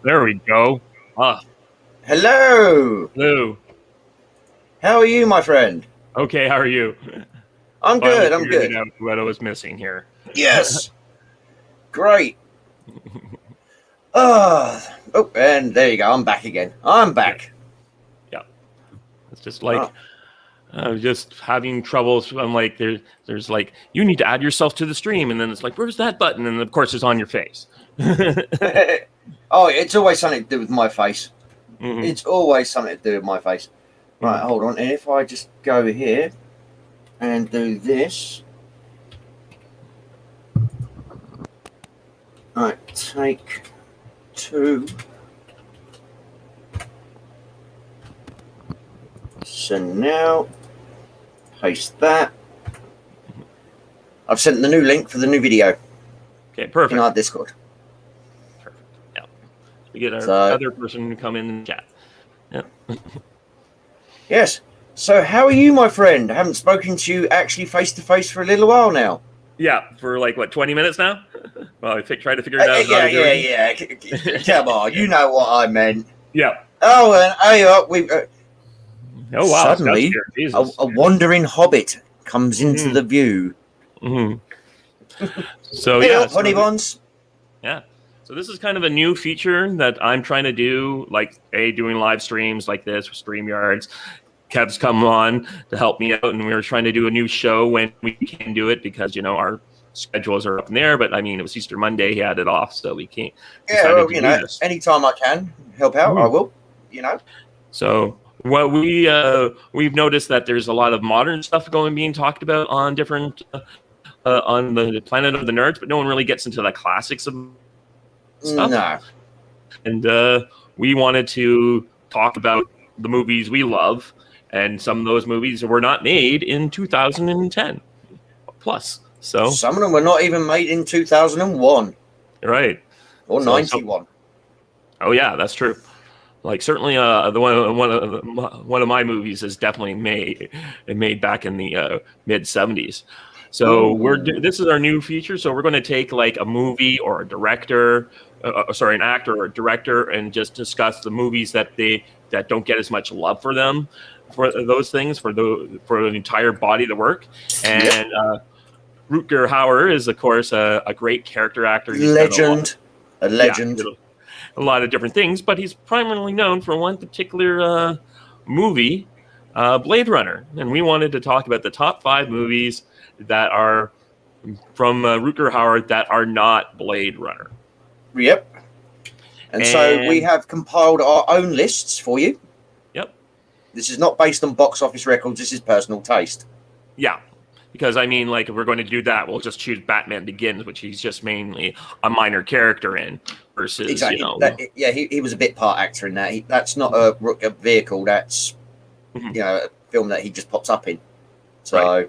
There we go. Hello. Hello. How are you, my friend? Okay, how are you? I'm Finally good. I'm figured it good. out what I was missing here. Yes. Great. Oh, and there you go. I'm back again. I'm back. Yeah. It's just like just having troubles. I'm like, there's like, you need to add yourself to the stream, and then it's like, where's that button? And of course, it's on your face. Oh, it's always something to do with my face. Mhm. It's always something to do with my face. Right, hold on. And if I just go here and do this. Right, take 2. So now, paste that. I've sent the new link for the new video. Okay, perfect. In our Discord. Perfect. Yeah. We get our other person to come in and chat. Yeah. Yes. So how are you, my friend? I haven't spoken to you actually face to face for a little while now. Yeah, for like what, 20 minutes now? Well, I try to figure it out. Yeah. Come on, you know what I meant. Yeah. Oh, and we. Oh wow! Suddenly, a wandering hobbit comes into the view. So hey, yeah, honey buns. Yeah. So this is kind of a new feature that I'm trying to do, like doing live streams like this with StreamYards. Kev's come on to help me out, and we were trying to do a new show when we can do it because our schedules are up in there. But I mean, it was Easter Monday; he had it off, so we can't. Yeah, well, anytime I can help out, I will. So what we've noticed that there's a lot of modern stuff being talked about on different on the Planet of the Nerds, but no one really gets into the classics of stuff. No. And we wanted to talk about the movies we love, and some of those movies were not made in 2010 plus. So some of them were not even made in 2001. Right. Or 91. Oh yeah, that's true. Like certainly, the one of my movies is definitely made back in the mid 70s. So this is our new feature. So we're going to take like a movie or a director, an actor or a director, and just discuss the movies that don't get as much love for them, for those things, for the entire body of the work. And Rutger Hauer is of course a great character actor. He's a legend. Yeah, a lot of different things, but he's primarily known for one particular movie, Blade Runner. And we wanted to talk about the top 5 movies that are from Rutger Hauer that are not Blade Runner. Yep. And so we have compiled our own lists for you. Yep. This is not based on box office records. This is personal taste. Yeah. Because, I mean, like, if we're going to do that, we'll just choose Batman Begins, which he's just mainly a minor character in, versus, exactly. He was a bit part actor in that. That's not a vehicle. That's, a film that he just pops up in. So,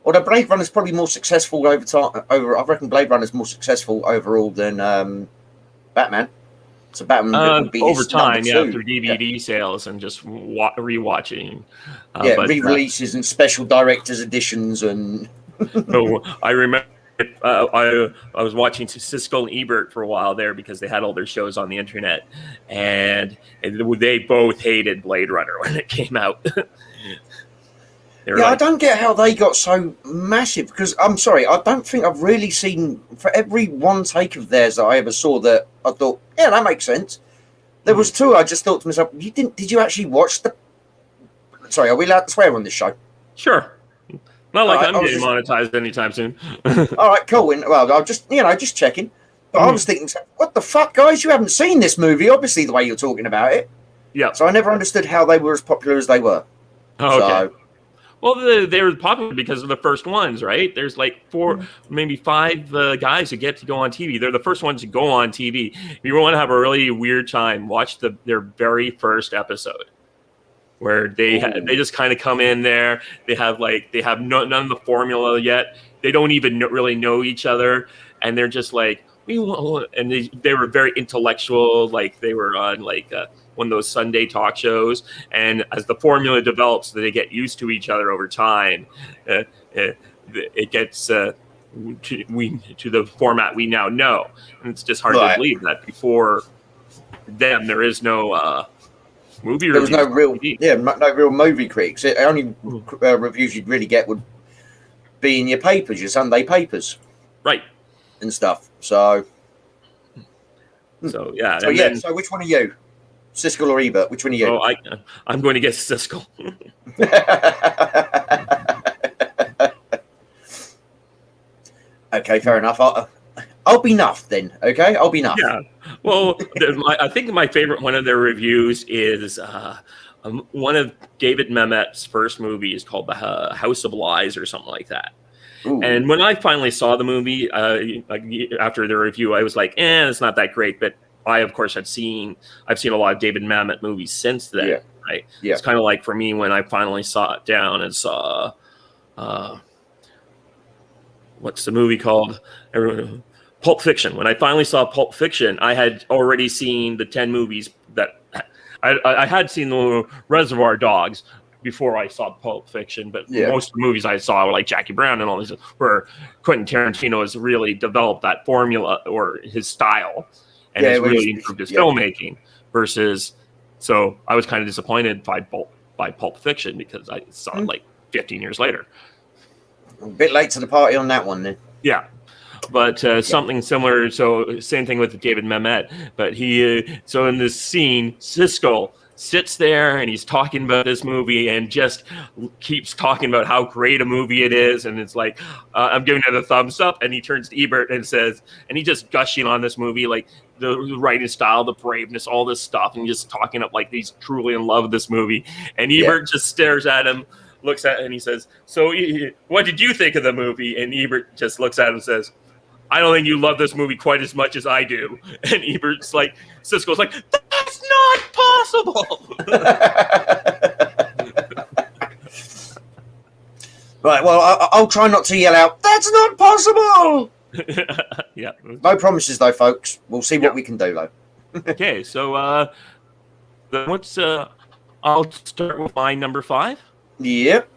although Blade Runner's probably more successful over time. I reckon Blade Runner's more successful overall than Batman. So Batman would be over time, through DVD sales and just rewatching. Re-releases and special director's editions and. I remember I was watching Cisco and Ebert for a while there because they had all their shows on the internet, and they both hated Blade Runner when it came out. I don't get how they got so massive, because I'm sorry, I don't think I've really seen, for every one take of theirs that I ever saw, that I thought, yeah, that makes sense. There was 2 I just thought to myself, did you actually watch the... Sorry, are we allowed to swear on this show? Sure. Not like I'm getting monetized anytime soon. All right, cool. Well, I'll just checking. But I was thinking, what the fuck, guys? You haven't seen this movie, obviously, the way you're talking about it. Yeah. So I never understood how they were as popular as they were. Oh, okay. Well, they were popular because of the first ones, right? There's like 4, maybe 5 guys who get to go on TV. They're the first ones to go on TV. If you want to have a really weird time, watch their very first episode, where they just kind of come in there. They have none of the formula yet. They don't even really know each other, and they're just like, and they were very intellectual. Like they were on one of those Sunday talk shows, and as the formula develops, they get used to each other over time. It gets to the format we now know, and it's just hard to believe that before them. There is no movie There was reviews no real, on TV. no real movie critics. The only reviews you'd really get would be in your papers, your Sunday papers, Right. and stuff. So yeah. So and so which one are you, Siskel or Ebert? Which one are you? Oh, I'm going to guess Siskel. Okay, fair enough. I'll be nuff then. Okay, I'll be nuff. Yeah. Well, I think my favorite one of their reviews is one of David Mamet's first movies called The House of Lies or something like that. Ooh. And when I finally saw the movie after the review, I was like, it's not that great. But I, of course, I've seen a lot of David Mamet movies since then. Yeah. Right? Yeah. It's kind of like for me when I finally sat down and saw what's the movie called? Pulp Fiction. When I finally saw Pulp Fiction, I had already seen the 10 movies that I had seen the Reservoir Dogs before I saw Pulp Fiction, but most of the movies I saw were like Jackie Brown and all these, where Quentin Tarantino has really developed that formula or his style and has really improved his filmmaking versus. So I was kind of disappointed by Pulp Fiction because I saw it like 15 years later. A bit late to the party on that one then. Yeah. But something similar, so same thing with David Mamet. But so in this scene, Siskel sits there and he's talking about this movie and just keeps talking about how great a movie it is. And it's like, I'm giving it a thumbs up. And he turns to Ebert and says, and he's just gushing on this movie, like the writing style, the braveness, all this stuff. And just talking up like he's truly in love with this movie. And Ebert just stares at him, looks at it, and he says, so what did you think of the movie? And Ebert just looks at him and says, I don't think you love this movie quite as much as I do. And Ebert's like, Siskel's like, that's not possible. Right, well, I'll try not to yell out, that's not possible. Yeah. No promises, though, folks. We'll see what we can do, though. Okay, so I'll start with my number 5. Yep.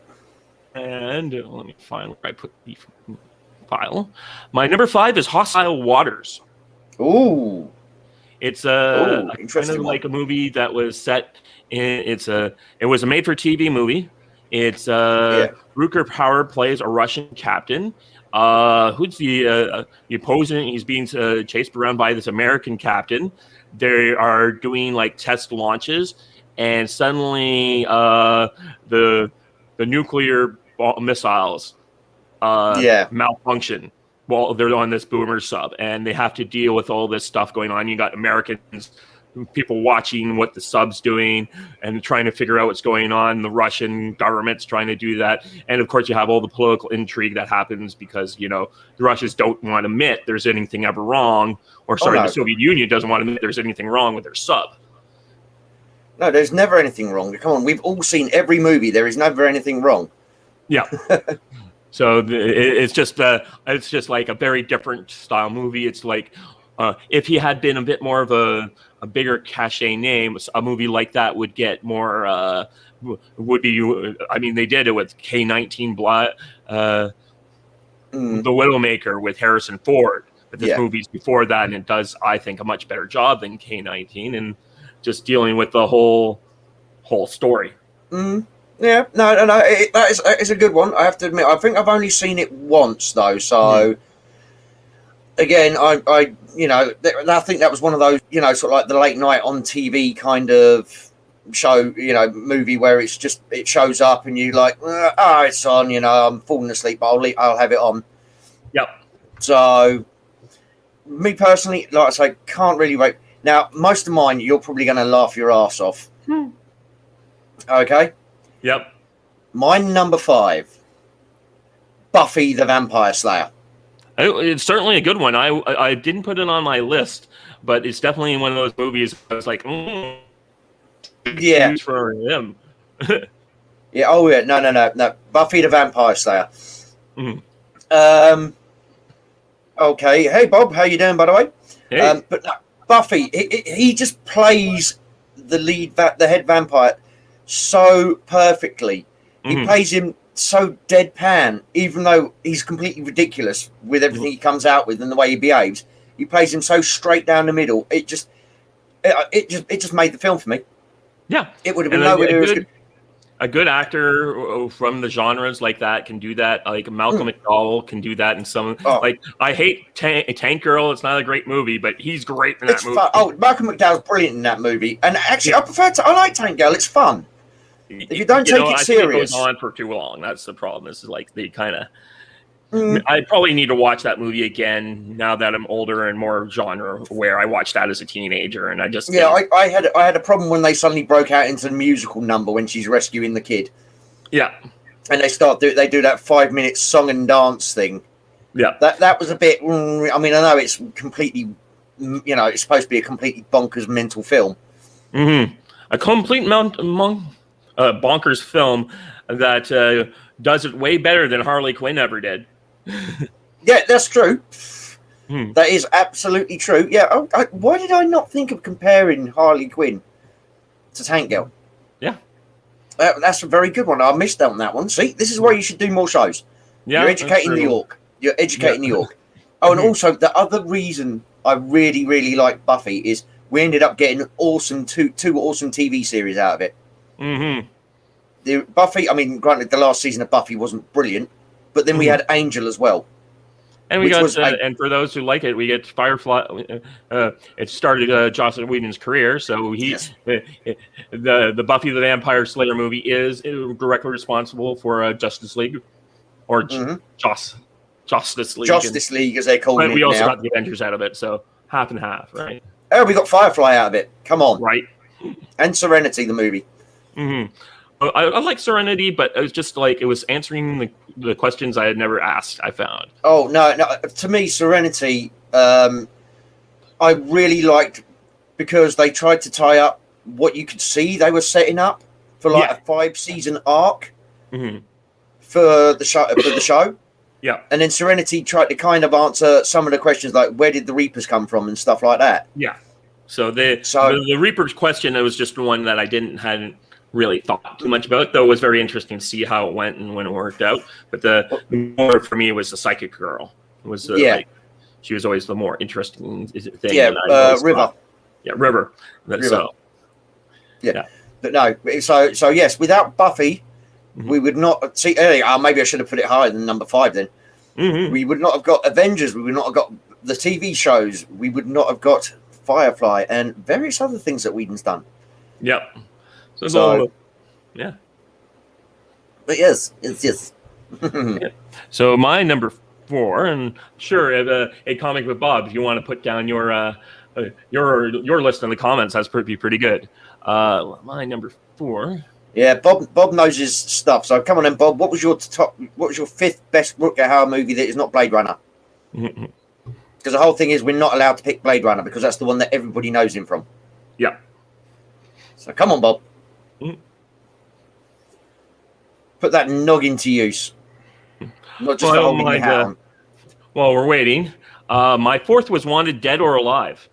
And let me find where I put the file. My number 5 is Hostile Waters. Ooh. It's kind interesting of like a movie that was set in. It was a made-for-TV movie. It's Rutger Hauer plays a Russian captain. Who's the opposing? He's being chased around by this American captain. They are doing like test launches, and suddenly the nuclear missiles malfunction while they're on this boomer sub, and they have to deal with all this stuff going on. You got Americans, people watching what the sub's doing and trying to figure out what's going on. The Russian government's trying to do that. And of course you have all the political intrigue that happens because, the Russians don't want to admit there's anything ever wrong, or the Soviet Union doesn't want to admit there's anything wrong with their sub. No, there's never anything wrong. Come on, we've all seen every movie. There is never anything wrong. Yeah. So it's just like a very different style movie. It's like if he had been a bit more of a bigger cachet name, a movie like that would get more. Would be. I mean, they did it with K-19 Blood, The Widowmaker with Harrison Ford. But this movie's before that, and it does, I think, a much better job than K-19, and just dealing with the whole story. Yeah, no, that is a good one. I have to admit, I think I've only seen it once though. So again, I think that was one of those, sort of like the late night on TV kind of show, movie where it shows up and you like, it's on, I'm falling asleep, but I'll have it on. Yep. So me personally, like I say, can't really rate. Now, most of mine, you're probably going to laugh your ass off. Okay. Yep. My number 5, Buffy the Vampire Slayer. It's certainly a good one. I didn't put it on my list, but it's definitely one of those movies I was like, for him. Yeah. Oh yeah. No. Buffy the Vampire Slayer. Okay. Hey Bob, how you doing, by the way? Hey. But no, Buffy, he just plays the head vampire so perfectly. He plays him so deadpan, even though he's completely ridiculous with everything he comes out with and the way he behaves. He plays him so straight down the middle. it just made the film for me. Yeah, it would have been nowhere near as good. A good actor from the genres like that can do that. Like Malcolm McDowell can do that in some. Like I hate Tank Girl. It's not a great movie, but he's great in that movie. Malcolm McDowell's brilliant in that movie. And actually, I like Tank Girl. It's fun. If you don't take it serious, it goes on for too long. That's the problem. Is like they kind of. I probably need to watch that movie again now that I'm older and more genre aware. I watched that as a teenager, and I just I had a problem when they suddenly broke out into the musical number when she's rescuing the kid. Yeah, and they do that 5-minute song and dance thing. Yeah, that was a bit. I mean, I know it's completely, it's supposed to be a completely bonkers mental film. A complete bonkers film that does it way better than Harley Quinn ever did. Yeah, that's true. That is absolutely true. Yeah, why did I not think of comparing Harley Quinn to Tank Girl? Yeah, that's a very good one. I missed out on that one. See, this is why you should do more shows. Yeah, you're educating New York. You're educating New York. Oh, and also the other reason I really, really like Buffy is we ended up getting two awesome TV series out of it. The Buffy, I mean, granted, the last season of Buffy wasn't brilliant, but then we had Angel as well. And we got, and for those who like it, we get Firefly. It started Joss Whedon's career, so the Buffy the Vampire Slayer movie is directly responsible for Justice League, or Justice League. Justice League, as they call it. But we also got the Avengers out of it, so half and half, right? Oh, we got Firefly out of it. Come on, right? And Serenity, the movie. I like Serenity, but it was just like it was answering the questions I had never asked. I found. Oh no! To me, Serenity, I really liked because they tried to tie up what you could see they were setting up for a 5-season arc for the show. Yeah, and then Serenity tried to kind of answer some of the questions like where did the Reapers come from and stuff like that. Yeah. So the Reapers question, it was just one that I hadn't really thought too much about, though it was very interesting to see how it went and when it worked out. But the more for me was the psychic girl. It was like, she was always the more interesting thing. Yeah, River. Yeah, River. So but no. So yes, without Buffy, we would not see. Maybe I should have put it higher than number 5. Then we would not have got Avengers. We would not have got the TV shows. We would not have got Firefly and various other things that Whedon's done. Yep. So yeah. But yes. Yeah. So my number 4, and sure, a comic with Bob, if you want to put down your list in the comments, that's pretty good. My number 4. Yeah, Bob knows his stuff. So come on then, Bob. What was your 5th best Rutger Hauer movie that is not Blade Runner? Because the whole thing is we're not allowed to pick Blade Runner because that's the one that everybody knows him from. Yeah. So come on, Bob. Put that noggin to use. Not just holding your hat on. Well, we're waiting. My 4th was Wanted Dead or Alive.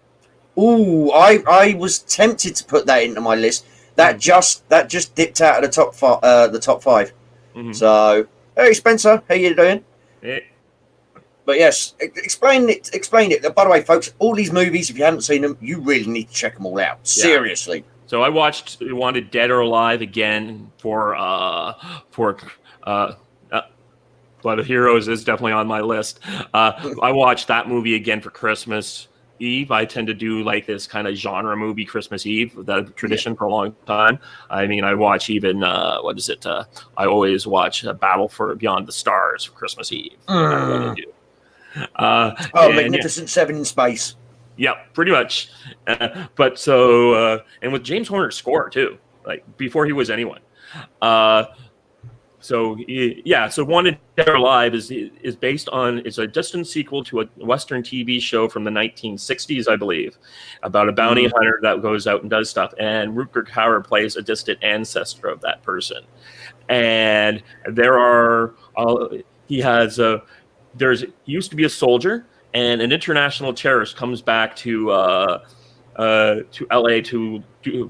Ooh, I was tempted to put that into my list. That just dipped out of the top 5. So, hey Spencer, how you doing? Hey. But yes, explain it. By the way, folks, all these movies, if you haven't seen them, you really need to check them all out. Seriously. So I watched Wanted Dead or Alive again for Blood of Heroes is definitely on my list. I watched that movie again for Christmas Eve. I tend to do like this kind of genre movie Christmas Eve, that tradition for a long time. I mean, I watch even I always watch Battle for Beyond the Stars for Christmas Eve. Magnificent Seven in space. Yeah, pretty much. But so, and with James Horner's score too, like before he was anyone. So Wanted Dead or Alive is based on, it's a distant sequel to a Western TV show from the 1960s, I believe, about a bounty hunter that goes out and does stuff. And Rutger Hauer plays a distant ancestor of that person. And he used to be a soldier, and an international terrorist comes back to to LA to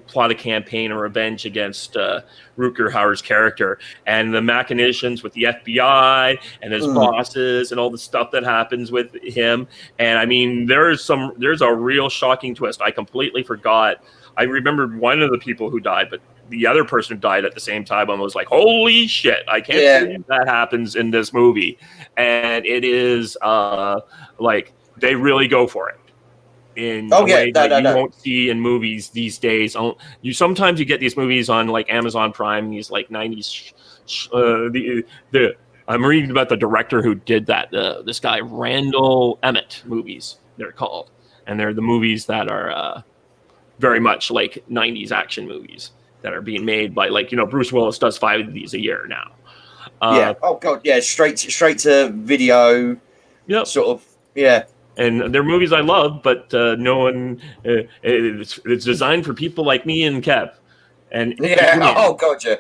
plot a campaign or revenge against Rutger Hauer's character, and the machinations with the FBI and his bosses and all the stuff that happens with him. And I mean, there's a real shocking twist. I completely forgot. I remembered one of the people who died, but the other person who died at the same time, I was like, holy shit, I can't believe that happens in this movie. And it is like they really go for it in a way that you won't see in movies these days. Sometimes you get these movies on like Amazon Prime, these like 90s. I'm reading about the director who did that. This guy, Randall Emmett movies, they're called. And they're the movies that are very much like 90s action movies that are being made by, like, Bruce Willis does 5 of these a year now. Oh god, yeah, straight to video. Yep. Sort of, yeah. And they're movies I love, but no one. It's designed for people like me and Kev. And oh god, yeah.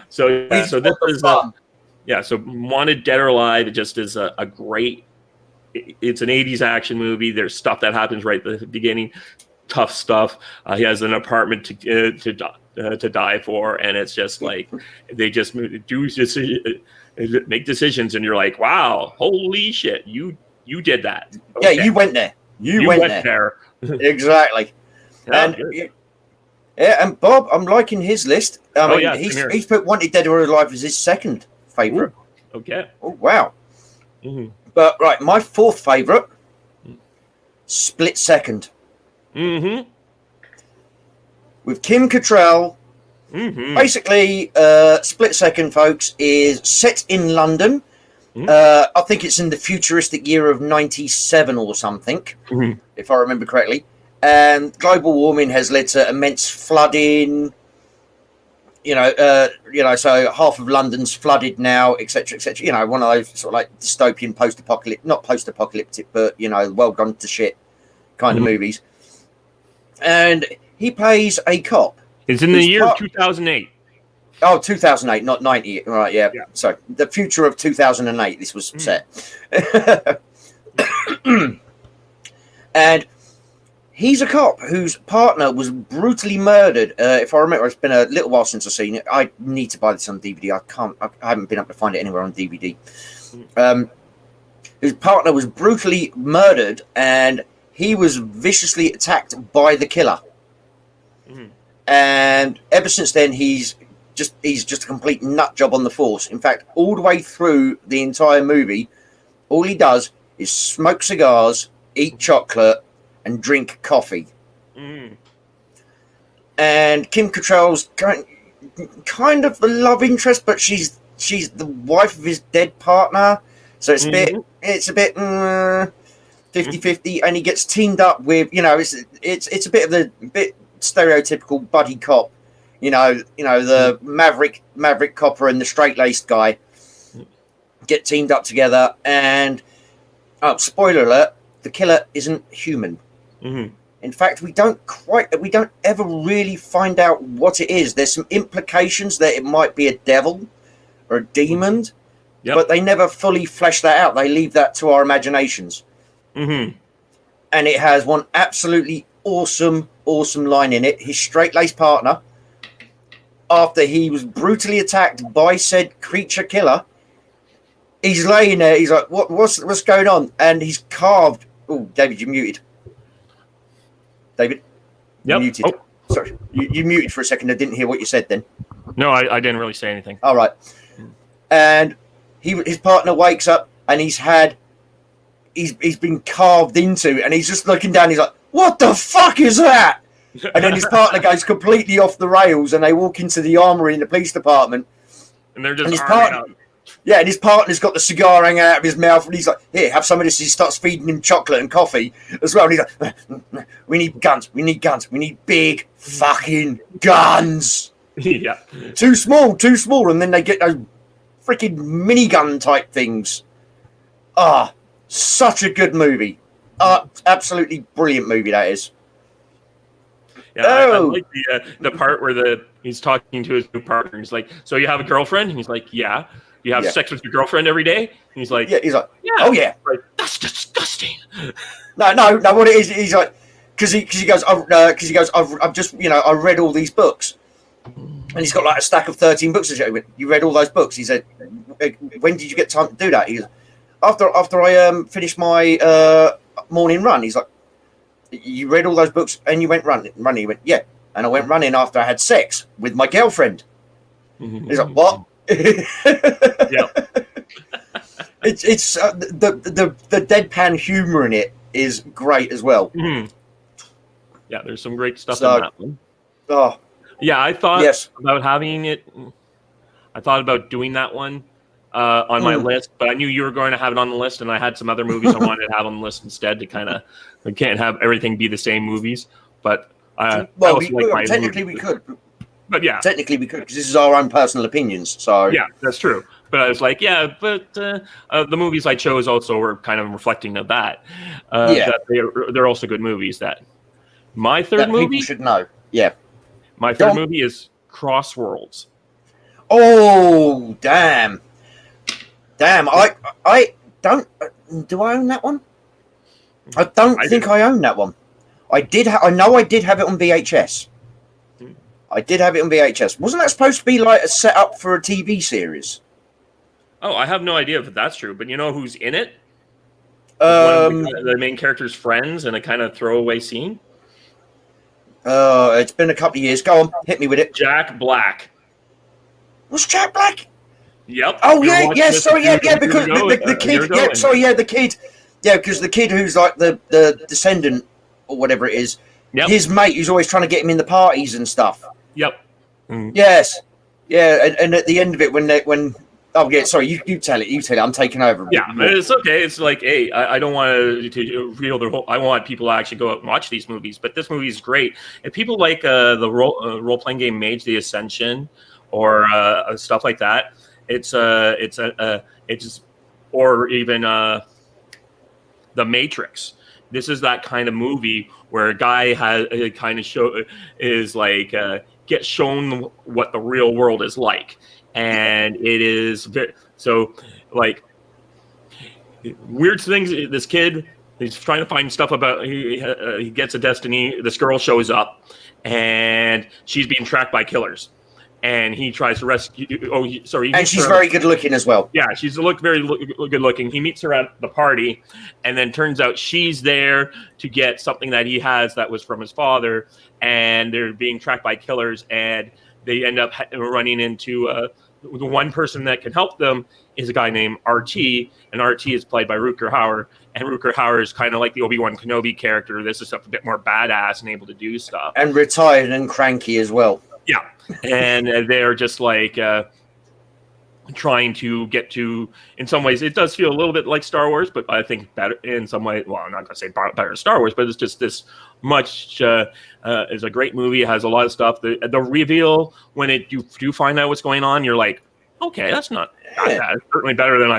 So this is so Wanted Dead or Alive. It just is a great. It's an 80s action movie. There's stuff that happens right at the beginning. Tough stuff. He has an apartment to die for, and it's just like they just make decisions, and you're like, wow, holy shit, you did that. Okay. Yeah, you went there. You went there. Exactly. And Bob, I'm liking his list. He's put Wanted Dead or Alive as his second favorite. Ooh, okay. Oh wow. Mm-hmm. But right, my fourth favorite, Split Second. Mm-hmm. With Kim Cattrall. Mm-hmm. Basically, Split Second, folks, is set in London. Mm-hmm. I think it's in the futuristic year of 97 or something, if I remember correctly. And global warming has led to immense flooding. So half of London's flooded now, etc., etc. One of those sort of like dystopian not post-apocalyptic, but world gone to shit kind of movies. And he plays a cop. It's in the year of 2008. Oh, 2008, not 90. Right, yeah. So the future of 2008, this was set. And he's a cop whose partner was brutally murdered. If I remember, it's been a little while since I've seen it. I need to buy this on DVD. I haven't been able to find it anywhere on DVD. His partner was brutally murdered, and he was viciously attacked by the killer. And ever since then, he's just a complete nut job on the force. In fact, all the way through the entire movie, all he does is smoke cigars, eat chocolate, and drink coffee. And Kim Cattrall's kind of the love interest, but she's the wife of his dead partner. So it's a bit 50-50, and he gets teamed up with, it's a bit of the stereotypical buddy cop, the maverick copper and the straight-laced guy get teamed up together. And spoiler alert, the killer isn't human. In fact, we don't ever really find out what it is. There's some implications that it might be a devil or a demon, but they never fully flesh that out. They leave that to our imaginations. And it has one absolutely awesome line in it. His straight-laced partner, after he was brutally attacked by said creature killer, he's laying there. He's like, what's going on? And he's carved. Oh, David, you're muted. David? You're muted. Oh. Sorry. You muted for a second. I didn't hear what you said then. No, I didn't really say anything. All right. And his partner wakes up, and he's been carved into, and he's just looking down. He's like, what the fuck is that? And then his partner goes completely off the rails, and they walk into the armory in the police department. And they're just out. Yeah, and his partner's got the cigar hanging out of his mouth, and he's like, here, have some of this. He starts feeding him chocolate and coffee as well. And he's like, we need guns. We need big fucking guns. Yeah. Too small. And then they get those freaking minigun type things. Such a good movie. Absolutely brilliant movie that is. Yeah, I like the part where he's talking to his new partner. He's like, so you have a girlfriend? And he's like, yeah. You have sex with your girlfriend every day? And he's like, yeah. He's like, yeah. Oh yeah. Like, that's disgusting. No. What it is, he's like, because he goes, I've just, I read all these books, and he's got like a stack of 13 books. You read all those books? He said, when did you get time to do that? He goes, after I finished my morning run. He's like, you read all those books and you went running? He went, yeah, and I went running after I had sex with my girlfriend. He's like, what? Yeah. It's the deadpan humor in it is great as well. Yeah, there's some great stuff in that one. Oh, yeah, I thought about having it. I thought about doing that one on my list, but I knew you were going to have it on the list, and I had some other movies I wanted to have on the list instead to kind of. We can't have everything be the same movies, but technically we could. But yeah, technically we could, because this is our own personal opinions. So yeah, that's true. But I was like, the movies I chose also were kind of reflecting of that. That they're also good movies. That my third movie people should know. Yeah, my third movie is Crossworlds. Oh damn! I don't. Do I own that one? I don't think I own that one. I did. I know I did have it on VHS. I did have it on VHS. Wasn't that supposed to be like a setup for a TV series? Oh, I have no idea if that's true, but you know who's in it? The main character's friends in a kind of throwaway scene. It's been a couple of years. Go on, hit me with it. Jack Black. Was Jack Black? Yep. Oh yeah. Sorry, because the kid. Yeah, sorry, yeah, the kid. Yeah, because the kid who's like the descendant or whatever it is. Yep. His mate who's always trying to get him in the parties and stuff. Yep. Yes. Yeah, and at the end of it, when oh yeah, sorry, you tell it. You tell it. I'm taking over. Yeah, it's okay. It's like, hey, I don't want to reveal the whole. I want people to actually go out and watch these movies. But this movie is great. If people like the role playing game Mage: The Ascension or stuff like that, it's or even The Matrix. This is that kind of movie where a guy has kind of gets shown what the real world is like. And it is very, so like weird things. This kid, he's trying to find stuff about. He gets a destiny. This girl shows up, and she's being tracked by killers. And he tries to rescue. And she's very good looking as well. Yeah, she's very good looking. He meets her at the party, and then turns out she's there to get something that he has that was from his father. And they're being tracked by killers, and they end up running into the one person that can help them is a guy named RT, and RT is played by Rutger Hauer. And Rutger Hauer is kind of like the Obi-Wan Kenobi character. This is a bit more badass and able to do stuff. And retired and cranky as well. Yeah, and they're just like trying to get to. In some ways, it does feel a little bit like Star Wars, but I think better in some way. Well, I'm not going to say better than Star Wars, but it's just this much. Is a great movie. It has a lot of stuff. The reveal when you do find out what's going on, you're like, okay, that's not bad. It's certainly better than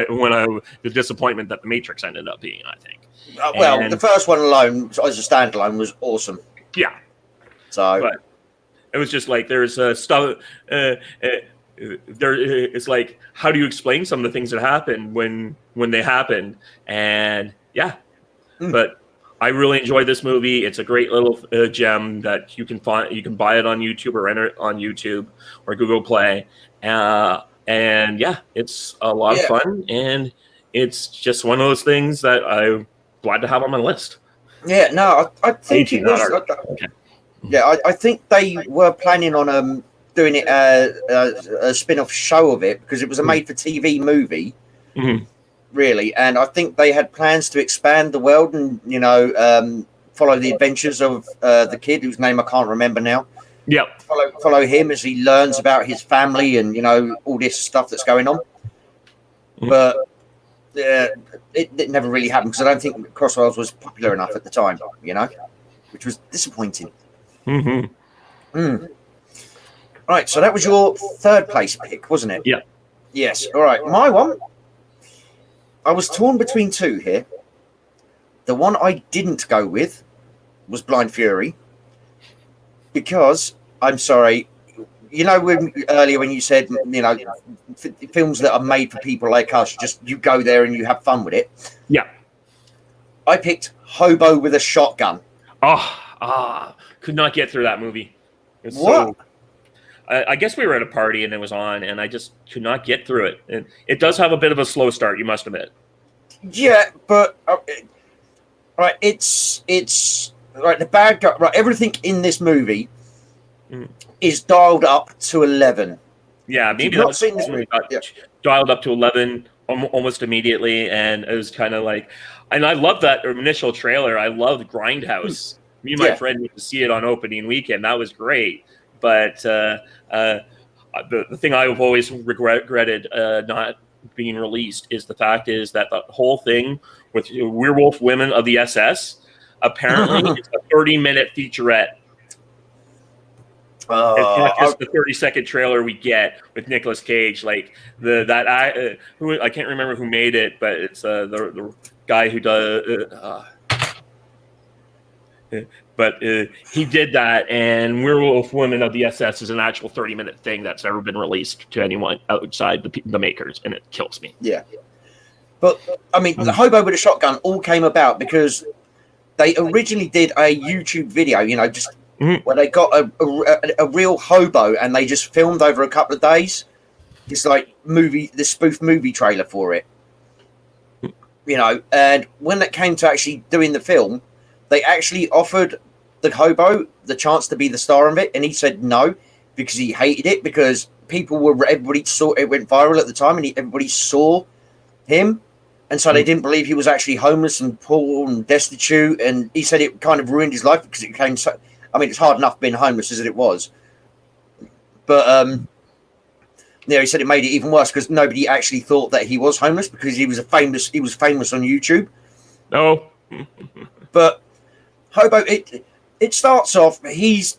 the disappointment that The Matrix ended up being. I think. Well, the first one alone, as a standalone, was awesome. Yeah. So. But it was just like there's stuff. It's like, how do you explain some of the things that happened when they happened? And yeah, but I really enjoyed this movie. It's a great little gem that you can find. You can buy it on YouTube or rent it on YouTube or Google Play. And yeah, it's a lot of fun, and it's just one of those things that I'm glad to have on my list. Yeah, no, I think it was. Okay. Yeah, I think they were planning on doing it a spin-off show of it, because it was a made-for-TV movie, really. And I think they had plans to expand the world and, follow the adventures of the kid whose name I can't remember now. Yeah. Follow him as he learns about his family and, all this stuff that's going on. But it never really happened, because I don't think Crossworlds was popular enough at the time, which was disappointing. Right, so that was your third place pick, wasn't it? Yeah. Yes. All right, my one. I was torn between two here. The one I didn't go with was Blind Fury, because I'm sorry, earlier when you said films that are made for people like us, just you go there and you have fun with it. Yeah. I picked Hobo with a Shotgun. Oh, Could not get through that movie. It's What? I guess we were at a party and it was on, and I just could not get through it. And it does have a bit of a slow start, you must admit. Yeah, but right, it's right. The bad guy, right? Everything in this movie is dialed up to 11. Yeah, maybe not that's seen this movie. dialed up to 11 almost immediately, and it was kind of like, and I love that initial trailer. I loved Grindhouse. Me and my friend went to see it on opening weekend. That was great. But the thing I've always regretted not being released is the fact is that the whole thing with Werewolf Women of the SS, apparently it's a 30-minute featurette. It's not just the 30-second trailer we get with Nicolas Cage, like who I can't remember who made it, but it's the guy who does. But he did that, and Werewolf Women of the SS is an actual 30-minute thing that's never been released to anyone outside the makers, and it kills me. Yeah. But, I mean, the Hobo with a Shotgun all came about because they originally did a YouTube video, just where they got a real hobo, and they just filmed over a couple of days this spoof movie trailer for it. And when it came to actually doing the film, they actually offered the hobo the chance to be the star of it, and he said no because he hated it, because everybody saw it, went viral at the time, and everybody saw him, and so they didn't believe he was actually homeless and poor and destitute, and he said it kind of ruined his life because it became so. I mean, it's hard enough being homeless as it was, but he said it made it even worse because nobody actually thought that he was homeless because he was famous on YouTube. No, but Hobo, it starts off. It's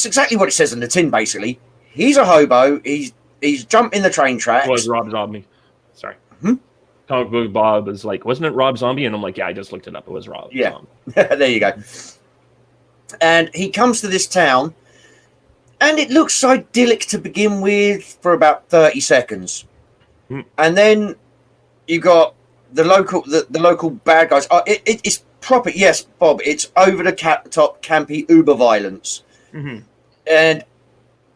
exactly what it says in the tin. Basically, he's a hobo. He's jumping the train tracks. It was Rob Zombie. Sorry. Comic Book Bob is like, wasn't it Rob Zombie? And I'm like, yeah, I just looked it up. It was Rob. Yeah, Zombie. There you go. And he comes to this town, and it looks idyllic to begin with for about 30 seconds, and then you got the local bad guys. It's proper, yes, Bob. It's over the top, campy uber violence, and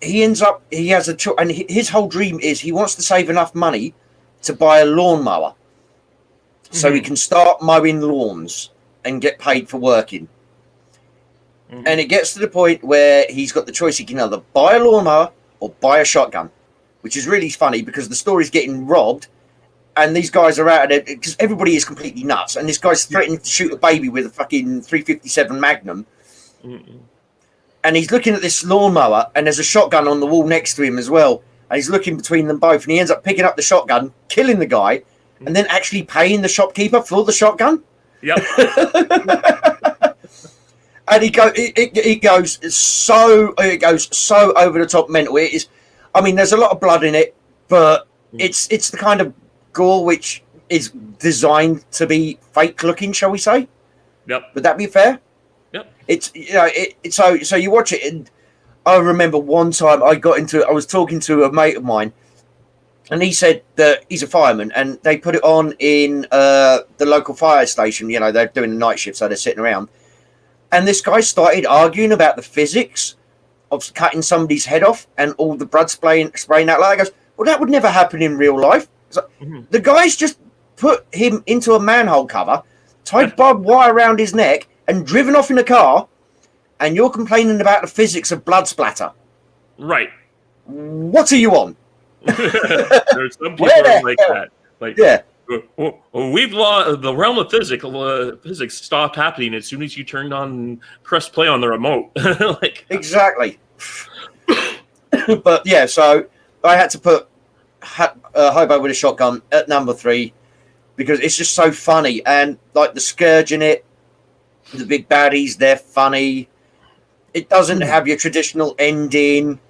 he ends up. He has and his whole dream is he wants to save enough money to buy a lawnmower, so he can start mowing lawns and get paid for working. And it gets to the point where he's got the choice. He can either buy a lawnmower or buy a shotgun, which is really funny because the story's getting robbed, and these guys are out of it because everybody is completely nuts. And this guy's threatening to shoot a baby with a fucking 357 Magnum. And he's looking at this lawnmower, and there's a shotgun on the wall next to him as well. And he's looking between them both, and he ends up picking up the shotgun, killing the guy, and then actually paying the shopkeeper for the shotgun. Yep. And it goes so over the top mental. It is, I mean, there's a lot of blood in it, but it's the kind of gore which is designed to be fake looking, shall we say? Yep. Would that be fair? Yep. It's so you watch it, and I remember one time I was talking to a mate of mine, and he said that he's a fireman, and they put it on in the local fire station. They're doing the night shift, so they're sitting around. And this guy started arguing about the physics of cutting somebody's head off and all the blood spraying out like that. He goes, well, that would never happen in real life. So the guy's just put him into a manhole cover, tied barbed wire around his neck, and driven off in a car, and you're complaining about the physics of blood splatter. Right. What are you on? There's some people like that. Like, yeah. We've lost the realm of physics stopped happening as soon as you turned on and pressed play on the remote. Exactly. But yeah, so I had to put Hobo with a Shotgun at number 3 because it's just so funny, and like the Scourge in it, the big baddies, they're funny. It doesn't have your traditional ending.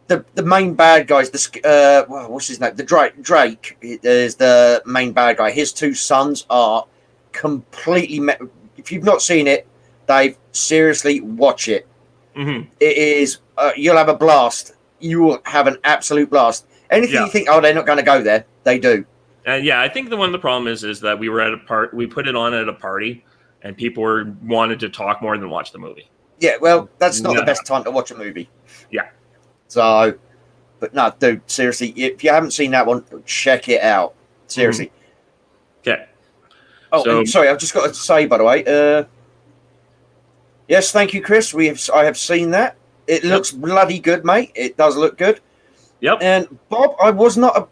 The main bad guys, what's his name? The Drake is the main bad guy. His 2 sons are completely. If you've not seen it, Dave, seriously, watch it. It is. You'll have a blast. You will have an absolute blast. Anything you think, oh, they're not going to go there, they do. Yeah, I think one of the problem is that we were at we put it on at a party, and people wanted to talk more than watch the movie. Yeah, well, that's not the best time to watch a movie. Yeah. So, but no, dude, seriously, if you haven't seen that one, check it out. Seriously. Okay. Oh, so, sorry, I've just got to say, by the way, yes, thank you, Chris. I have seen that. It looks bloody good, mate. It does look good. Yep. And Bob, I was not a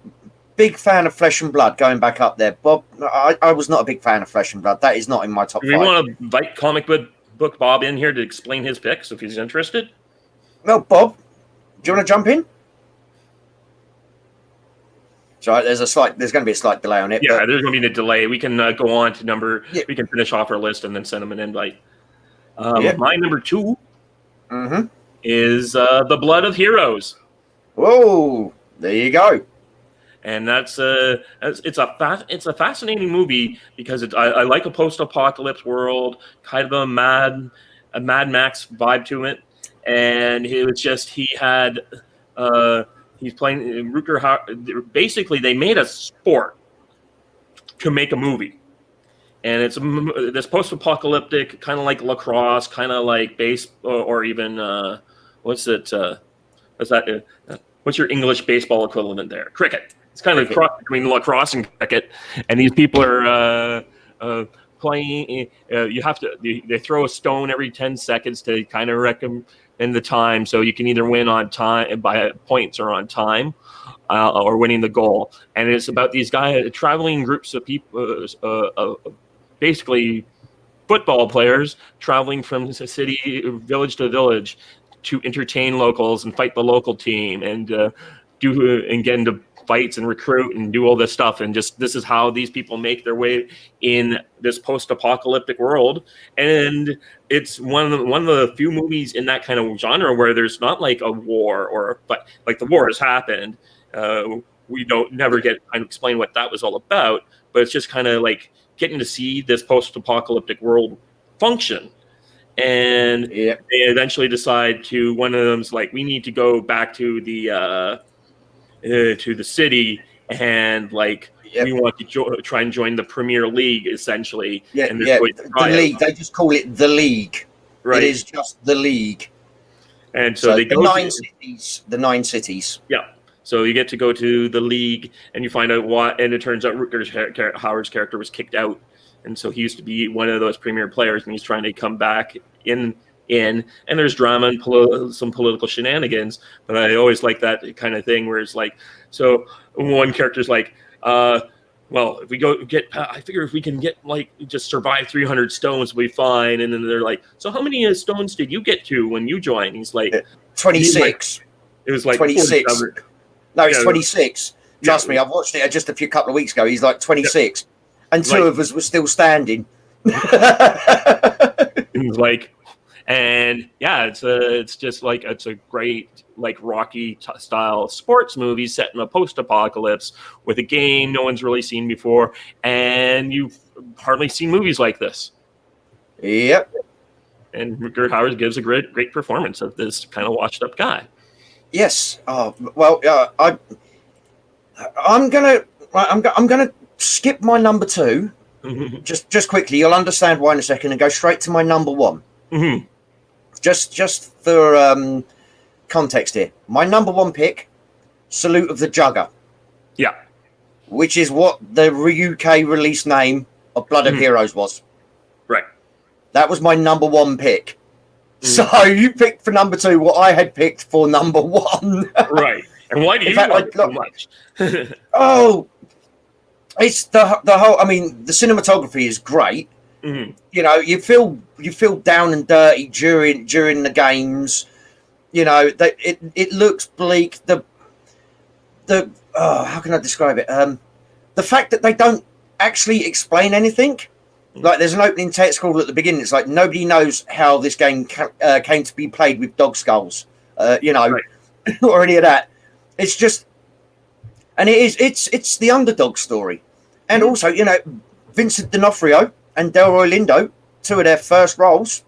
big fan of Flesh and Blood. Going back up there, Bob, I was not a big fan of Flesh and Blood. That is not in my top 5. We want to invite comic book Bob in here to explain his picks if he's interested. Well, Bob, do you want to jump in? So there's going to be a slight delay on it. Yeah, there's going to be a delay. We can go on to number. Yeah. We can finish off our list and then send them an invite. My number 2 is The Blood of Heroes. Whoa, there you go. And it's a fascinating movie because I like a post-apocalypse world, kind of a Mad Max vibe to it, and it was just he's playing Rutger Hauer. Basically, they made a sport to make a movie, and it's this post-apocalyptic, kind of like lacrosse, kind of like base, or even what's your English baseball equivalent there? Cricket. It's kind of a cross between lacrosse and cricket, and these people are playing. They throw a stone every 10 seconds to kind of recommend the time, so you can either win on time by points or on time, or winning the goal. And it's about these guys traveling groups of people, basically football players traveling from village to village to entertain locals and fight the local team and get into fights and recruit and do all this stuff. And just this is how these people make their way in this post-apocalyptic world. And it's one of the few movies in that kind of genre where there's not like a war but like the war has happened. We don't never get kind of explain what that was all about, but it's just kind of like getting to see this post-apocalyptic world function. And they eventually decide to, one of them's like, we need to go back to the city and like we want to try and join the Premier League essentially. The league. They just call it the league. Right. It is just the league. And so they go the 9 cities. Yeah. So you get to go to the league and you find out what, and it turns out Rutger Hauer's character was kicked out. And so he used to be one of those premier players, and he's trying to come back in, and there's drama and some political shenanigans. But I always like that kind of thing where it's like, so one character's like, well, if we I figure if we can get like just survive 300 stones, we'll be fine. And then they're like, so how many stones did you get to when you joined? He's like, 26. It was like 26. No, it's 26. Trust me, I've watched it just a couple of weeks ago. He's like 26. Yeah. And two of us were still standing. It's just like it's a great like Rocky style sports movie set in a post-apocalypse with a game no one's really seen before, and you've hardly seen movies like this. Yep. And Rutger Hauer gives a great performance of this kind of washed-up guy. Yes. Oh well, I'm gonna skip my number 2. Just quickly, you'll understand why in a second, and go straight to my number 1. Mm-hmm. Just for context here, my number 1 pick, Salute of the Jugger. Yeah. Which is what the UK release name of Blood of Heroes was. Right. That was my number 1 pick. So you picked for number 2 what I had picked for number 1. Right. And why do you like it so much? It's the whole. I mean, the cinematography is great. Mm-hmm. You know, you feel down and dirty during the games. You know, that it looks bleak. How can I describe it? The fact that they don't actually explain anything. Like, there's an opening text call at the beginning. It's like nobody knows how this game came to be played with dog skulls. Right. Or any of that. It's just, and it's the underdog story. And also, you know, Vincent D'Onofrio and Delroy Lindo, 2 of their first roles.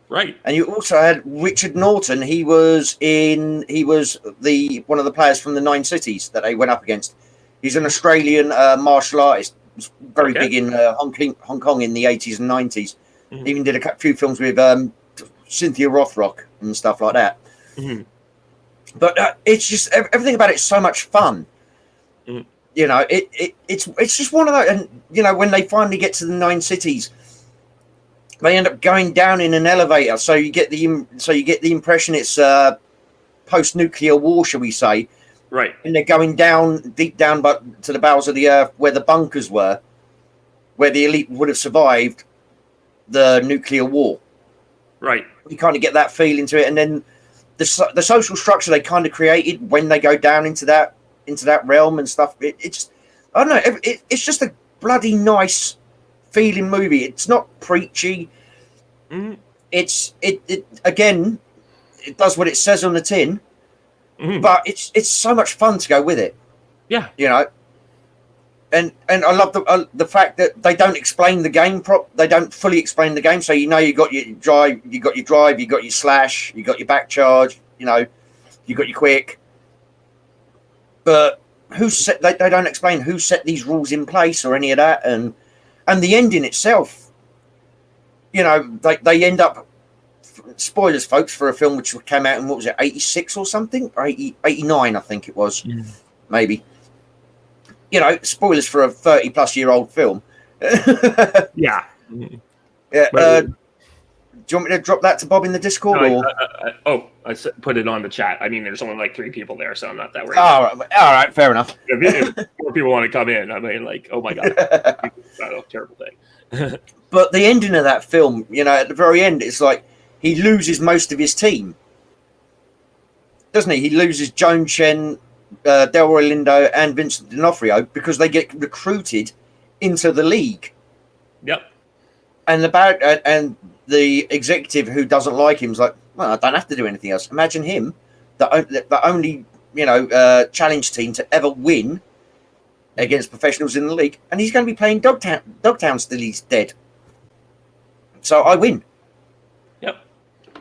Right. And you also had Richard Norton. He was one of the players from the 9 Cities that they went up against. He's an Australian martial artist. He was very big in Hong Kong in the 80s and 90s. Even did a few films with Cynthia Rothrock and stuff like that. But it's just everything about it's so much fun. You know, it's just one of those. And you know, when they finally get to the 9 cities, they end up going down in an elevator. So you get the impression it's post-nuclear war, shall we say? Right. And they're going down deep down, but to the bowels of the earth, where the bunkers were, where the elite would have survived the nuclear war. Right. You kind of get that feeling to it, and then the social structure they kind of created when they go down into that realm and stuff. It's I don't know. It's just a bloody nice feeling movie. It's not preachy. It again. It does what it says on the tin, but it's so much fun to go with it. Yeah, you know. And I love the fact that they don't explain the game they don't fully explain the game. So you know you got your drive, you got your slash, you got your back charge, you know, you got your quick. But they don't explain who set these rules in place or any of that, and the ending itself, you know, they end up, spoilers folks, for a film which came out in, what was it, 86 or something, or 89 I think it was, maybe. You know, spoilers for a 30-plus-year-old film. Yeah. Yeah. Do you want me to drop that to Bob in the Discord? No, I put it on the chat. I mean, there's only like 3 people there, so I'm not that worried. All right, fair enough. If more people want to come in, I mean, like, oh my God, that's a terrible thing. But the ending of that film, you know, at the very end, it's like he loses most of his team, doesn't he? He loses Joan Chen, Delroy Lindo, and Vincent D'Onofrio because they get recruited into the league. Yep. And the executive who doesn't like him is like, well, I don't have to do anything else. Imagine him, the only, you know, challenge team to ever win against professionals in the league, and he's going to be playing Dogtown till he's dead. So I win. Yep.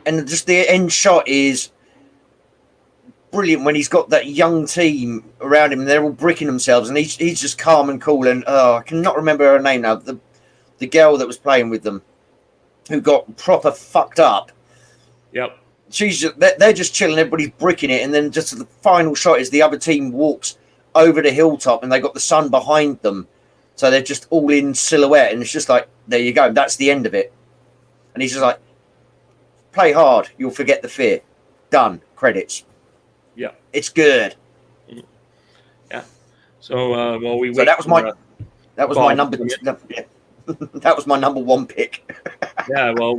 And just the end shot is brilliant when he's got that young team around him and they're all bricking themselves, and he's just calm and cool. And I cannot remember her name now. The girl that was playing with them, who got proper fucked up. Yep. They're just chilling. Everybody's bricking it, and then just the final shot is the other team walks over the hilltop, and they got the sun behind them, so they're just all in silhouette. And it's just like, there you go. That's the end of it. And he's just like, play hard. You'll forget the fear. Done. Credits. Yeah, it's good. Yeah. So well, so that was my number. That was my number 1 pick. Yeah. Well,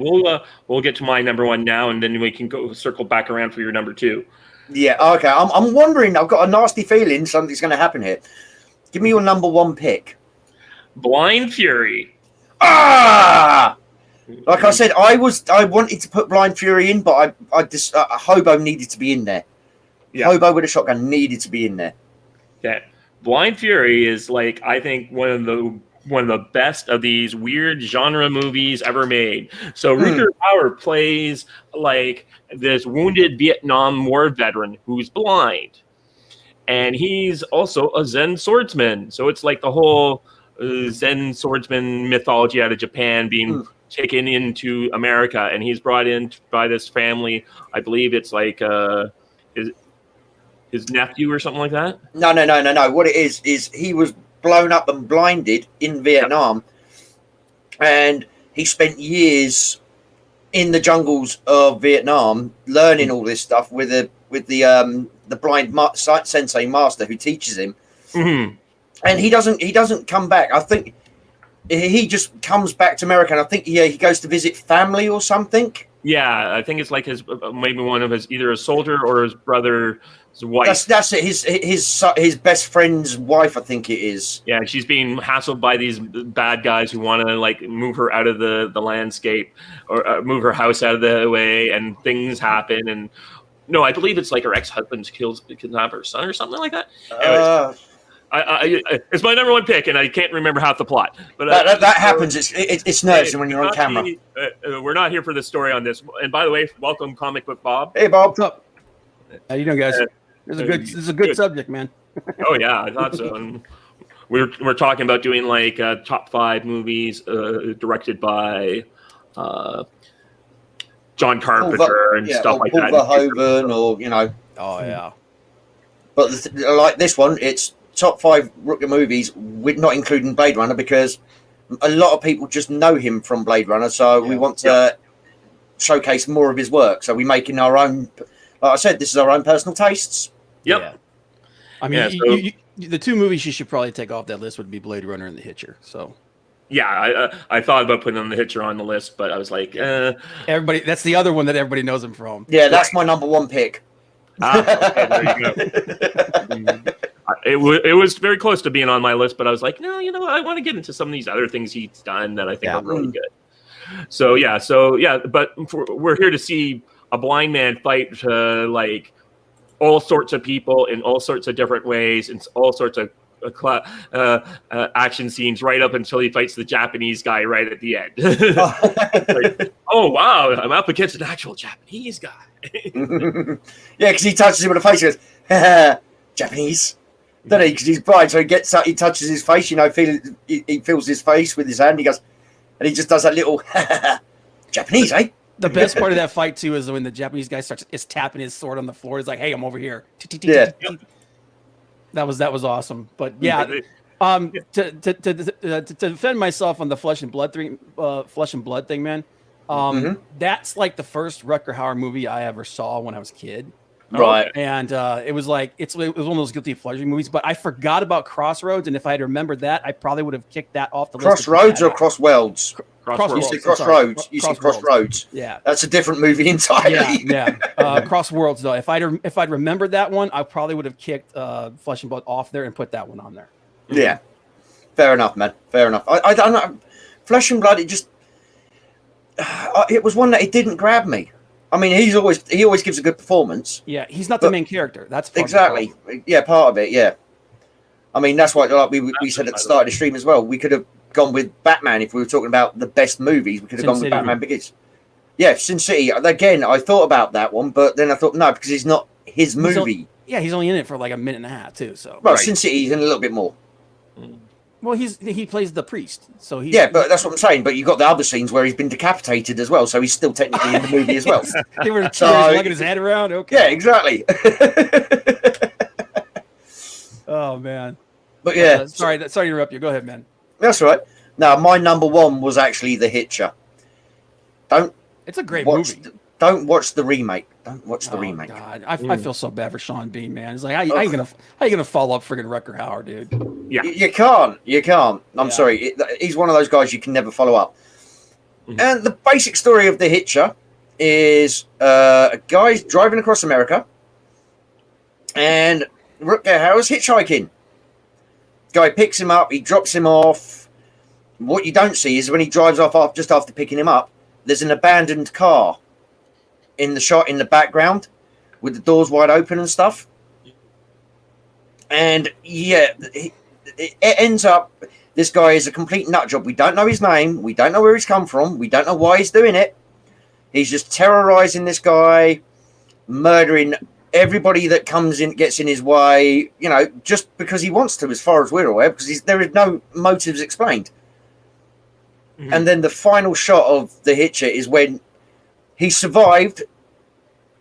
we'll get to my number 1 now, and then we can go circle back around for your number 2. Yeah. Okay. I'm wondering. I've got a nasty feeling something's going to happen here. Give me your number 1 pick. Blind Fury. Ah. Like I said, I wanted to put Blind Fury in, but I just Hobo needed to be in there. Yeah. Hobo with a shotgun needed to be in there. Okay. Blind Fury is, like, I think one of the best of these weird genre movies ever made. So Rutger Hauer plays like this wounded Vietnam War veteran who's blind, and he's also a Zen swordsman. So it's like the whole Zen swordsman mythology out of Japan being taken into America, and he's brought in by this family. I believe it's like his nephew or something like that. No. What it is he was blown up and blinded in Vietnam, and he spent years in the jungles of Vietnam learning all this stuff with the blind sensei master who teaches him. And he doesn't come back. I think he just comes back to America, and I think he goes to visit family or something. Yeah, I think it's like his maybe one of his, either a soldier or his brother's wife. That's it. His best friend's wife, I think it is. Yeah, she's being hassled by these bad guys who want to like move her out of the landscape, or move her house out of the way, and things happen. And no, I believe it's like her ex-husband kidnap her son or something like that. Anyways, it's my number 1 pick, and I can't remember half the plot. But that happens. It's nerves when you're on camera. We're not here for the story on this. And by the way, welcome, Comic Book Bob. Hey, Bob. What's up? How you doing, guys? This is a good subject, man. Oh yeah, I thought so. And we're talking about doing like top 5 movies directed by John Carpenter and stuff like that. Paul Verhoeven, or Oh yeah. But like this one, it's top 5 Rutger movies, with not including Blade Runner, because a lot of people just know him from Blade Runner. So we want to showcase more of his work. So we're making our own. Like I said, this is our own personal tastes. Yep. Yeah. I mean, the 2 movies you should probably take off that list would be Blade Runner and The Hitcher. So. Yeah, I thought about putting The Hitcher on the list, but I was like, everybody. That's the other one that everybody knows him from. Yeah, that's my number 1 pick. Okay, there you go. It was very close to being on my list, but I was like, no, I want to get into some of these other things he's done that I think are really good. So but we're here to see a blind man fight like all sorts of people in all sorts of different ways and all sorts of action scenes right up until he fights the Japanese guy right at the end. Like, oh wow, I'm up against an actual Japanese guy. Yeah, because he touches him in the face. He goes, Japanese. Doesn't he? Because he's blind, so he gets up, he touches his face. He feels his face with his hand. He goes, and he just does that little Japanese, eh? The best part of that fight too is when the Japanese guy is tapping his sword on the floor. He's like, "Hey, I'm over here." Yeah. That was awesome. But yeah, to defend myself on the flesh and blood thing, man. That's like the first Rutger Hauer movie I ever saw when I was a kid. Right. And it was like it was one of those guilty pleasure movies. But I forgot about Crossroads, and if I had remembered that, I probably would have kicked that off the list. Crossroads or Crossworlds? Crossroads. You see Crossroads. You see Crossroads. Yeah, that's a different movie entirely. Yeah. Crossworlds though. If I'd remembered that one, I probably would have kicked Flesh and Blood off there and put that one on there. Yeah, fair enough, man. Fair enough. I don't know. Flesh and Blood. It was one that it didn't grab me. I mean, he always gives a good performance. Yeah, he's not the main character. That's exactly. Yeah, part of it. Yeah. I mean, that's why we said at the start of the stream as well. We could have gone with Batman if we were talking about the best movies. We could have gone with Batman Begins. Yeah, Sin City. Again, I thought about that one, but then I thought no, because it's not his movie. He's only in it for like a minute and a half too. So Sin City's in a little bit more. Well, he plays the priest, so but that's what I'm saying. But you got the other scenes where he's been decapitated as well, so he's still technically in the movie as well. They were lugging his head around. Okay. Yeah, exactly. Oh man. But yeah, sorry to interrupt you. Go ahead, man. That's right. Now, my number 1 was actually The Hitcher. It's a great movie. Don't watch the remake. Don't watch the remake. God, I feel so bad for Sean Bean, man. It's like, how you gonna follow up friggin' Rutger Hauer, dude? Yeah, you can't. I'm sorry. He's one of those guys you can never follow up. And the basic story of The Hitcher is a guy's driving across America, and Rutger Hauer's hitchhiking. Guy picks him up. He drops him off. What you don't see is when he drives off just after picking him up, there's an abandoned car in the shot in the background with the doors wide open and stuff. And it ends up, this guy is a complete nut job. We don't know his name. We don't know where he's come from. We don't know why he's doing it. He's just terrorizing this guy, murdering everybody that gets in his way, just because he wants to, as far as we're aware, because there is no motives explained. And then the final shot of The Hitcher is when he survived.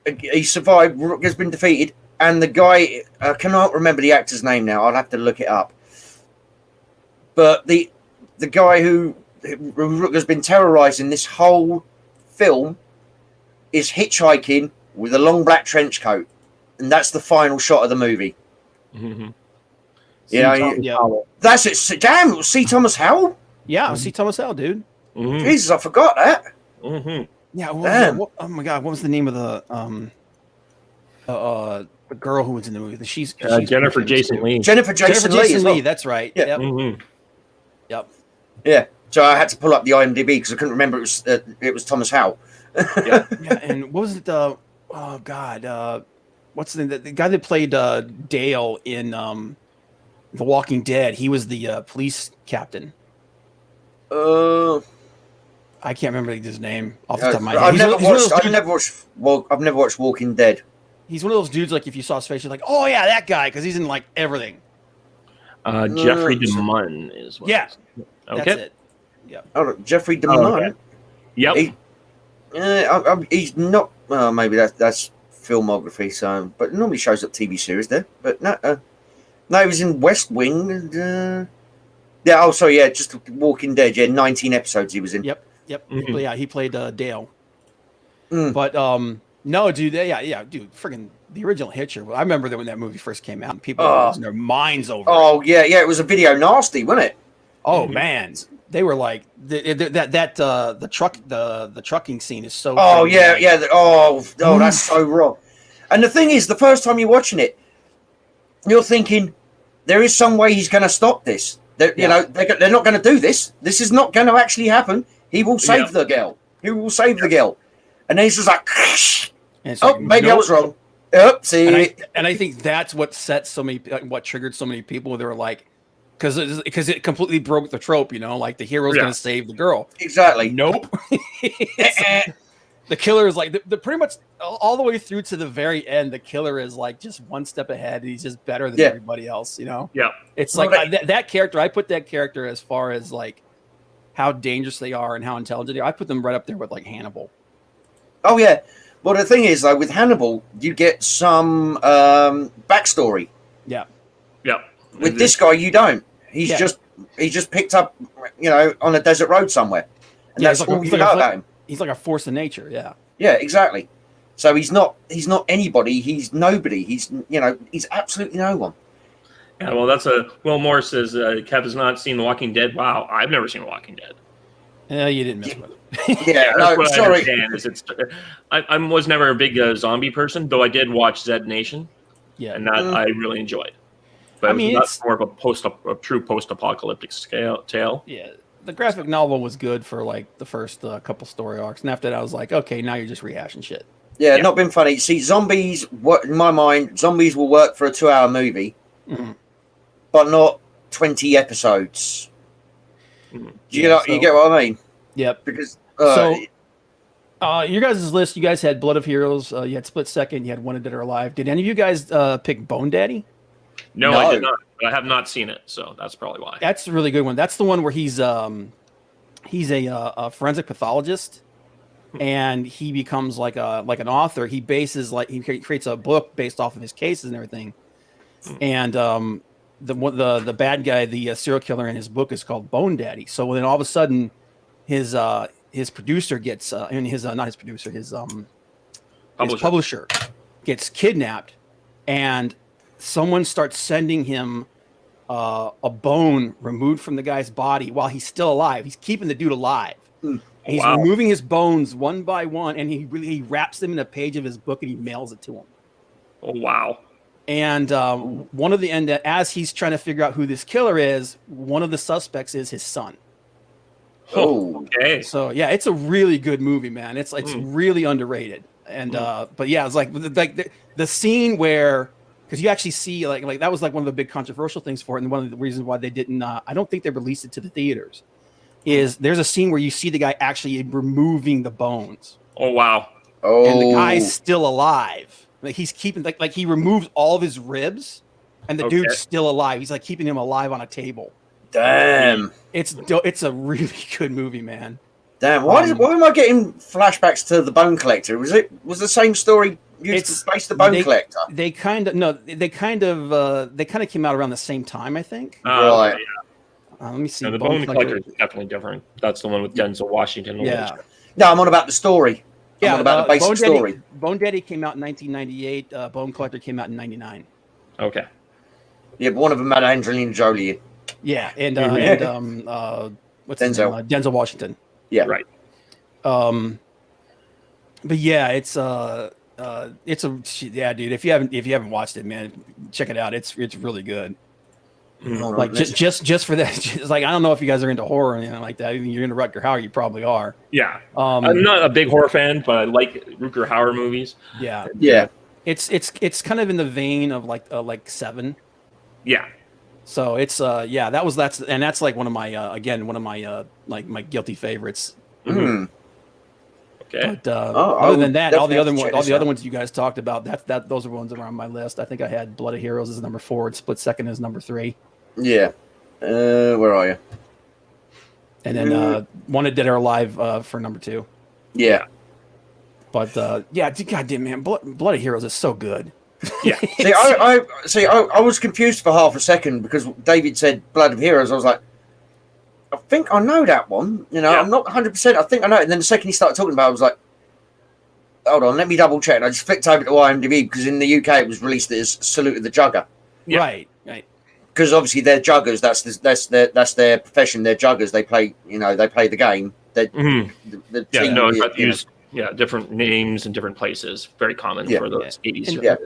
Rutger's been defeated, and the guy, I cannot remember the actor's name now. I'll have to look it up. But the guy who Rutger's been terrorizing this whole film is hitchhiking with a long black trench coat, and that's the final shot of the movie. That's it. Damn, C. Thomas Howell. Yeah, C. Thomas Howell, dude. Jesus, I forgot that. Yeah. Oh my God, what was the name of the girl who was in the movie? She's Jennifer Jason Leigh. Jennifer Jason Leigh. That's right. Yeah. Yep. Yeah. So I had to pull up the IMDb because I couldn't remember it was Thomas Howell. Yeah. And what was it? What's the guy that played Dale in The Walking Dead? He was the police captain. I can't remember his name off the top of my head. I've never watched Walking Dead. He's one of those dudes, like, if you saw his face, you're like, oh yeah, that guy, because he's in like everything. Jeffrey DeMunn is what. Yeah. Okay. That's it. Yeah. Oh, Jeffrey DeMunn. Yep. He's not. Well, maybe that's filmography. So, but it normally shows up TV series there. But no, no, he was in West Wing. And, yeah. Oh, sorry. Yeah, just Walking Dead. Yeah, 19 episodes he was in. Yep. Mhm. Yeah, he played Dale. Mm. But no, dude. Yeah, dude. Friggin' the original Hitcher. I remember that when that movie first came out, and people were losing their minds over it. Oh yeah. It was a video nasty, wasn't it? Oh man, they were like the trucking scene is so. Oh yeah. That's so wrong. And the thing is, the first time you're watching it, you're thinking there is some way he's going to stop this. You know, they're not going to do this. This is not going to actually happen. He will save the girl. He will save the girl. And then he's just like, maybe I was wrong. See, and I think that's what set so many, what triggered so many people. They were like, because it completely broke the trope, you know, like the hero's going to save the girl. Exactly. Nope. The killer is like the pretty much all the way through to the very end. The killer is like just one step ahead. He's just better than everybody else, you know. Yeah. It's like that character. I put that character as far as like how dangerous they are and how intelligent they are. I put them right up there with like Hannibal. Oh yeah. Well, the thing is, though, with Hannibal, you get some backstory. Yeah. Yeah. With this guy, you don't. He's just picked up, you know, on a desert road somewhere, and that's all you know about him. He's like a force of nature. Yeah. Yeah, exactly. So he's not anybody. He's nobody. He's absolutely no one. Yeah, well, that's Will Moore says Kev has not seen The Walking Dead. Wow, I've never seen The Walking Dead. Yeah, you didn't miss much. Yeah, that's no, what sorry. I understand. I was never a big zombie person, though I did watch Zed Nation. Yeah, and that I really enjoyed. But I mean, that's more of a true post-apocalyptic tale. Yeah, the graphic novel was good for like the first couple story arcs, and after that, I was like, okay, now you're just rehashing shit. Yeah, not been funny. See, zombies. What in my mind, zombies will work for a 2-hour movie, but not 20 episodes. Mm-hmm. You get what I mean? Yep. Because your guys' list, you guys had Blood of Heroes, you had Split Second, you had Wanted Dead or Alive. Did any of you guys pick Bone Daddy? No, I did not. But I have not seen it, so that's probably why. That's a really good one. That's the one where he's a forensic pathologist, and he becomes like an author. He creates a book based off of his cases and everything. And the bad guy, the serial killer in his book is called Bone Daddy. So then all of a sudden, his producer gets his publisher gets kidnapped, and someone starts sending him a bone removed from the guy's body while he's still alive. He's keeping the dude alive. And he's removing his bones one by one, and he wraps them in a page of his book and he mails it to him. Oh wow! And as he's trying to figure out who this killer is, one of the suspects is his son. Oh, okay. So yeah, it's a really good movie, man. It's really underrated. And but yeah, it's like the scene where, because you actually see like that was like one of the big controversial things for it, and one of the reasons why they didn't. I don't think they released it to the theaters. Is there's a scene where you see the guy actually removing the bones. Oh wow! Oh, and the guy's still alive. Like he's keeping like he removes all of his ribs, and the dude's still alive. He's like keeping him alive on a table. Damn! It's a really good movie, man. Damn! Why am I getting flashbacks to the Bone Collector? Was the same story used to base the Bone Collector? They kind of came out around the same time, I think. Right. Let me see. No, the Bone Collector is definitely different. That's the one with Denzel Washington. Yeah. No, I'm on about the story. Yeah, I'm on about the basic story. Bone Daddy came out in 1998. Bone Collector came out in 99. Okay. Yeah, but one of them had Angelina Jolie in. Yeah, and what's Denzel. his name? Denzel Washington. Yeah. Right. But yeah, it's dude. If you haven't watched it, man, check it out. It's really good. Like just for that, just like I don't know if you guys are into horror or anything like that. Even you're into Rutger Hauer, you probably are. Yeah. I'm not a big horror fan, but I like Rutger Hauer movies. Yeah. Yeah. It's kind of in the vein of like Seven. Yeah. So it's that's like one of my like my guilty favorites. Mm-hmm. Okay. But other than that, all the other ones you guys talked about, those are ones that are on my list. I think I had Blood of Heroes as number 4 and Split Second as number 3. Yeah. Where are you? And then Wanted Dead or Alive for number 2. Yeah. But goddamn man, Blood of Heroes is so good. Yeah. I was confused for half a second because David said Blood of Heroes. I was like, I think I know that one. You know, I'm not 100%. I think I know it. And then the second he started talking about it, I was like, hold on, let me double check. And I just flicked over to IMDb because in the UK it was released as Salute of the Jugger. Yeah. Right. Because obviously they're juggers. That's their profession. They're juggers. They play. You know, they play the game. The team, different names in different places. Very common for those 80s.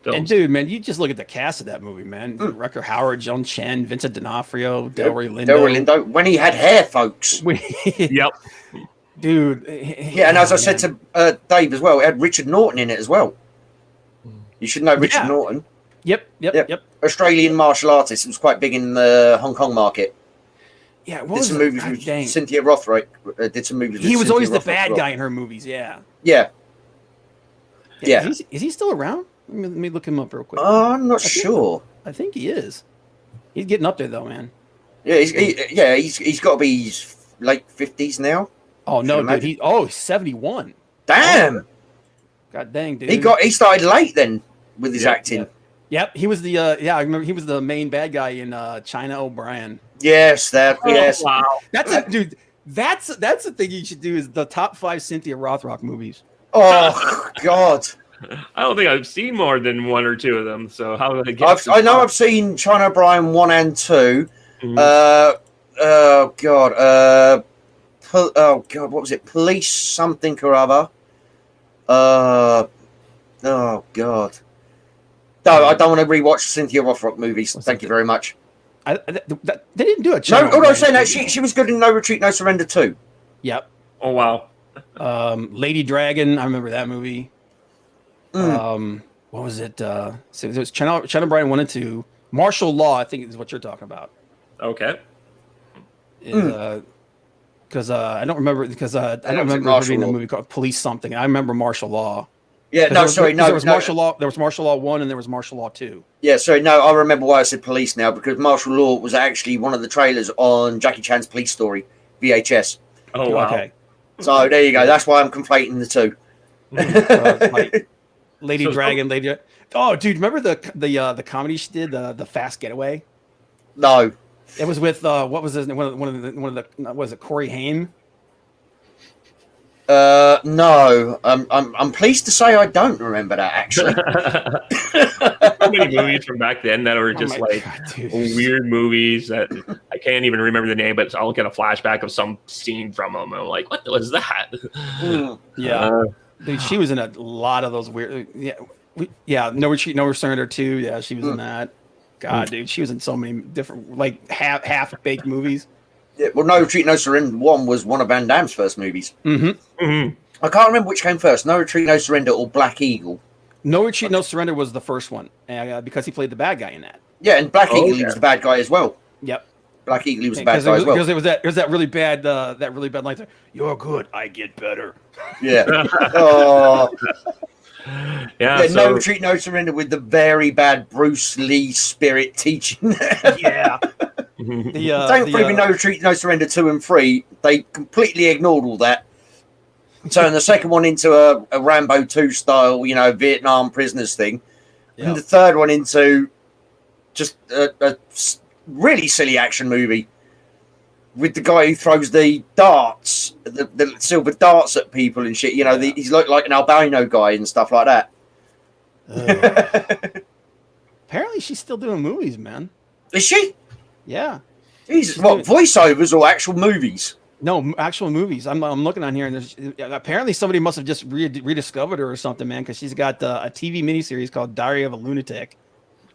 Films. And dude, man, you just look at the cast of that movie, man. Rutger Hauer, Joan Chen, Vincent D'Onofrio, Delroy Lindo. When he had hair, folks. Yep. Dude. Yeah, and as I said to Dave as well, it had Richard Norton in it as well. You should know Richard Norton. Yep. Australian martial artist. It was quite big in the Hong Kong market. Yeah, did some movies with Cynthia Rothrock. Did some movies. He was Cynthia always Rothrock the bad guy in her movies. Yeah. Is he still around? Let me look him up real quick. I'm not sure. I think he is. He's getting up there though, man. Yeah, he's got to be his late 50s now. Oh no, dude. He's 71. Damn. Oh, God dang, dude. He started late then with his acting. Yep, he was the I remember he was the main bad guy in China O'Brien. Yes, yes. Wow. Dude. That's the thing you should do is the top 5 Cynthia Rothrock movies. Oh God. I don't think I've seen more than 1 or 2 of them. So how would I get? I know I've seen China O'Brien 1 and 2. Mm-hmm. Oh God. What was it? Police something or other. Oh God. No, I don't want to rewatch Cynthia Rothrock movies. Thank you very much. They didn't do a No, all I'm saying that she was good in No Retreat, No Surrender too. Yep. Oh wow. Lady Dragon, I remember that movie. What was it? So it was China O'Brien 1 and 2. Martial Law, I think is what you're talking about. Okay. Because I don't remember I don't remember being a movie called Police something. I remember Martial Law. Yeah, no, sorry, no. There was Martial Law. There was Martial Law 1 and there was Martial Law 2. Yeah, sorry, no. I remember why I said Police now because Martial Law was actually one of the trailers on Jackie Chan's Police Story VHS. Oh wow. Okay. So there you go. That's why I'm conflating the two. Lady Dragon, Oh, dude, remember the comedy she did, the Fast Getaway? No. It was with what was his one of the was it Corey Haim? No. I'm pleased to say I don't remember that actually. So many movies from back then that were just weird movies that I can't even remember the name, but I'll get a flashback of some scene from them. And I'm like, what was that? Yeah. Dude, she was in a lot of those weird. No Retreat, No Surrender 2. Yeah, she was in that. God, dude, she was in so many different, like half baked movies. Yeah, well, No Retreat, No Surrender 1 was one of Van Damme's first movies. Mm-hmm. I can't remember which came first, No Retreat, No Surrender or Black Eagle. No Retreat, No Surrender was the first one because he played the bad guy in that. Yeah, and Black Eagle, he was the bad guy as well. Yep. Black Eagle, he was the bad guy as well. Because there was that really bad line there. You're good, I get better. Yeah. Yeah. No Retreat, No Surrender with the very bad Bruce Lee spirit teaching. Yeah. Thankfully, with No Retreat, No Surrender 2 and 3, they completely ignored all that. Turn the second one into a Rambo 2 style, Vietnam prisoners thing. Yep. And the third one into just a really silly action movie with the guy who throws the darts, the silver darts at people and shit. He's like an albino guy and stuff like that. Apparently, she's still doing movies, man. Is she? Yeah. Jesus, voiceovers or actual movies? No, actual movies. I'm looking on here, and apparently somebody must have just rediscovered her or something, man, because she's got a TV miniseries called Diary of a Lunatic.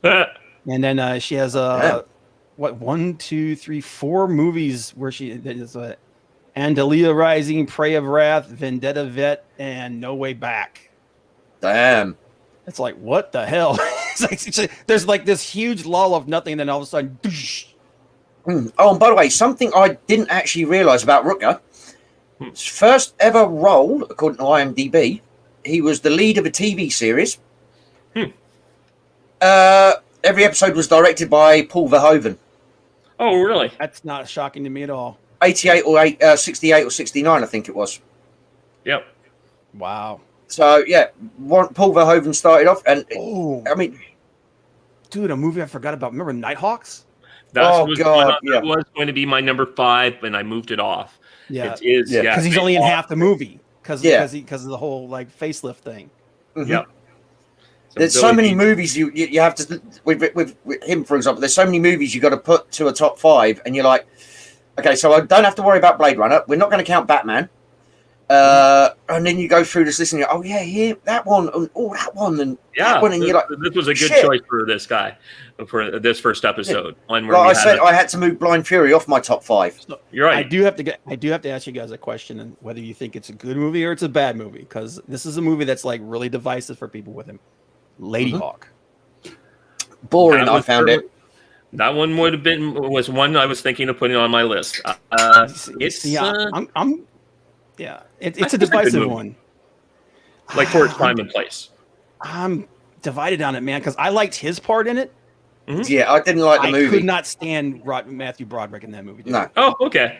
And then she has 1, 2, 3, 4 movies where she is Andalia Rising, Prey of Wrath, Vendetta Vet, and No Way Back. Damn. It's like, what the hell? There's like this huge lull of nothing, and then all of a sudden, Oh, and by the way, something I didn't actually realise about Rutger. His first ever role, according to IMDb, he was the lead of a TV series. Every episode was directed by Paul Verhoeven. Oh, really? That's not shocking to me at all. 88 or 68 or 69, I think it was. Yep. Wow. So yeah, Paul Verhoeven started off, and I mean, dude, a movie I forgot about. Remember Nighthawks? That God, was going to be my number 5, and I moved it off. Yeah, it is. Yeah, because he's only in half the movie because of the whole like facelift thing. Mm-hmm. Yep. There's so many movies you have to with him, for example. There's so many movies you got to put to a top 5, and you're like, okay, so I don't have to worry about Blade Runner. We're not going to count Batman. And then you go through this list and you go, oh yeah, that one, and that one, and that one, and you're like, this was a good choice for this guy for this first episode. Like I said, I had to move Blind Fury off my top 5. So, you're right. I do have to ask you guys a question, and whether you think it's a good movie or it's a bad movie, because this is a movie that's like really divisive for people with him. Lady Hawk. Boring. I found it. That one was one I was thinking of putting on my list. It's a divisive one. Like for its time and place. I'm divided on it, man, because I liked his part in it. Mm-hmm. Yeah, I didn't like the movie. I could not stand Matthew Broderick in that movie. Dude. No. Oh, okay.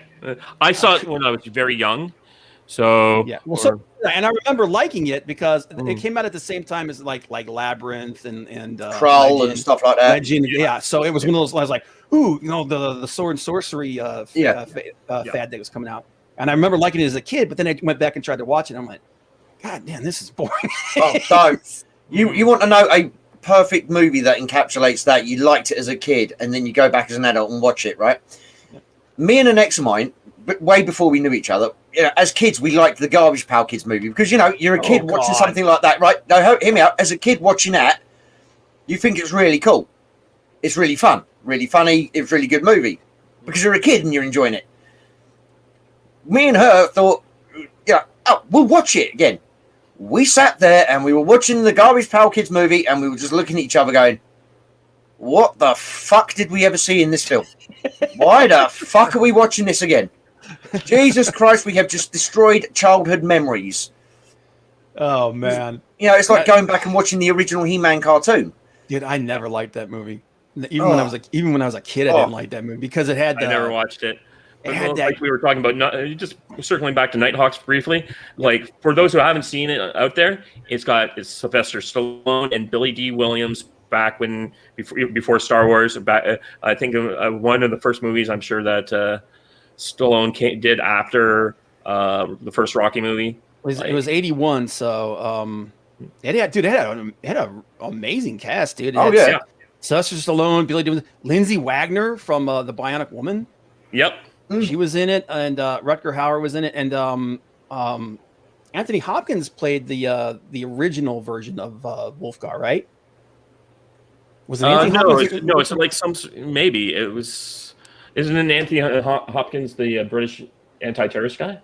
I saw it when I was very young. So yeah, and I remember liking it because it came out at the same time as like Labyrinth and Krull and stuff like that. Legend, yeah. So it was one of those. I was like, ooh, the sword and sorcery fad that was coming out, and I remember liking it as a kid. But then I went back and tried to watch it. And I'm like, God damn, this is boring. So you want to know a perfect movie that encapsulates that? You liked it as a kid, and then you go back as an adult and watch it, right? Yeah. Me and an ex of mine, way before we knew each other, as kids, we liked the Garbage Pail Kids movie because, you're a kid watching something like that, right? No, hear me out. As a kid watching that, you think it's really cool. It's really fun, really funny. It's a really good movie because you're a kid and you're enjoying it. Me and her thought, we'll watch it again. We sat there and we were watching the Garbage Pail Kids movie and we were just looking at each other going, what the fuck did we ever see in this film? Why the fuck are we watching this again? Jesus Christ, we have just destroyed childhood memories. Oh, man. It's like going back and watching the original He-Man cartoon. Dude, I never liked that movie. Even when I was a kid, I didn't like that movie because it had. I never watched it. Like we were talking about, just circling back to Nighthawks briefly. Like for those who haven't seen it out there, it's Sylvester Stallone and Billy D. Williams back before Star Wars. I think one of the first movies I'm sure that Stallone did after the first Rocky movie. It was 81, so it had an amazing cast, dude. Sylvester Stallone, Billy D. Williams, Lindsay Wagner from The Bionic Woman. Yep. She was in it, and Rutger Hauer was in it, and Anthony Hopkins played the original version of Wolfgar, right? Was it Anthony Hopkins? No, it's like maybe it was. Isn't it Anthony Hopkins the British anti-terrorist guy?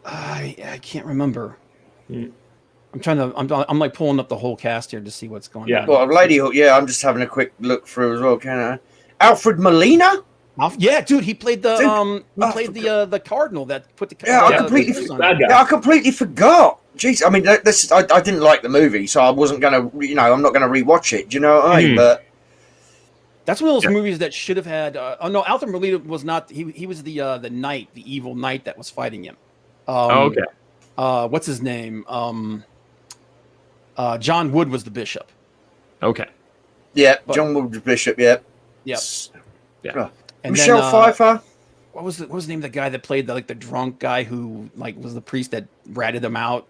I can't remember. I'm like pulling up the whole cast here to see what's going on. Well, Lady Hawk. Yeah, I'm just having a quick look through as well. Can I? Alfred Molina. Yeah, dude, he played the cardinal that put the I completely forgot. Jeez, I mean, I didn't like the movie, so I wasn't gonna, I'm not gonna rewatch it. Do you know what I mean? But that's one of those movies that should have had. No, Alfred Molina was not. He was the knight, the evil knight that was fighting him. Okay. What's his name? John Wood was the bishop. Okay. Yeah, John Wood was the bishop. Yeah. Yep. Yeah. And Michelle Pfeiffer. What was the name of the guy that played the drunk guy who was the priest that ratted him out?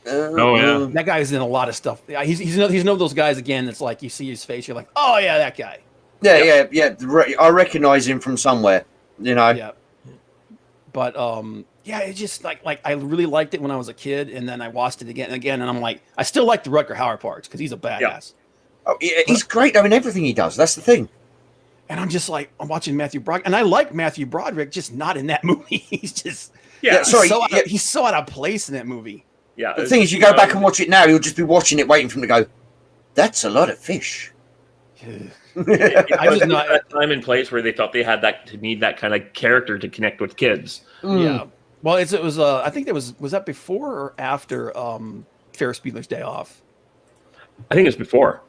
That guy is in a lot of stuff. He's one of those guys again. That's like you see his face, you're like, oh yeah, that guy. Yeah. I recognize him from somewhere. Yeah. But it just like I really liked it when I was a kid, and then I watched it again and again, and I'm like, I still like the Rutger Hauer parts because he's a badass. Yeah. Oh, yeah, he's great. I mean, everything he does. That's the thing. And I'm just like, I'm watching Matthew Broderick, and I like Matthew Broderick, just not in that movie. He's just, he's so out of place in that movie. Yeah. The thing is, you go back and watch it now, you'll just be watching it, waiting for him to go, that's a lot of fish. I just not that time and place where they felt they had to need that kind of character to connect with kids. Yeah. Well, it was. I think was that before or after Ferris Bueller's Day Off? I think it's before.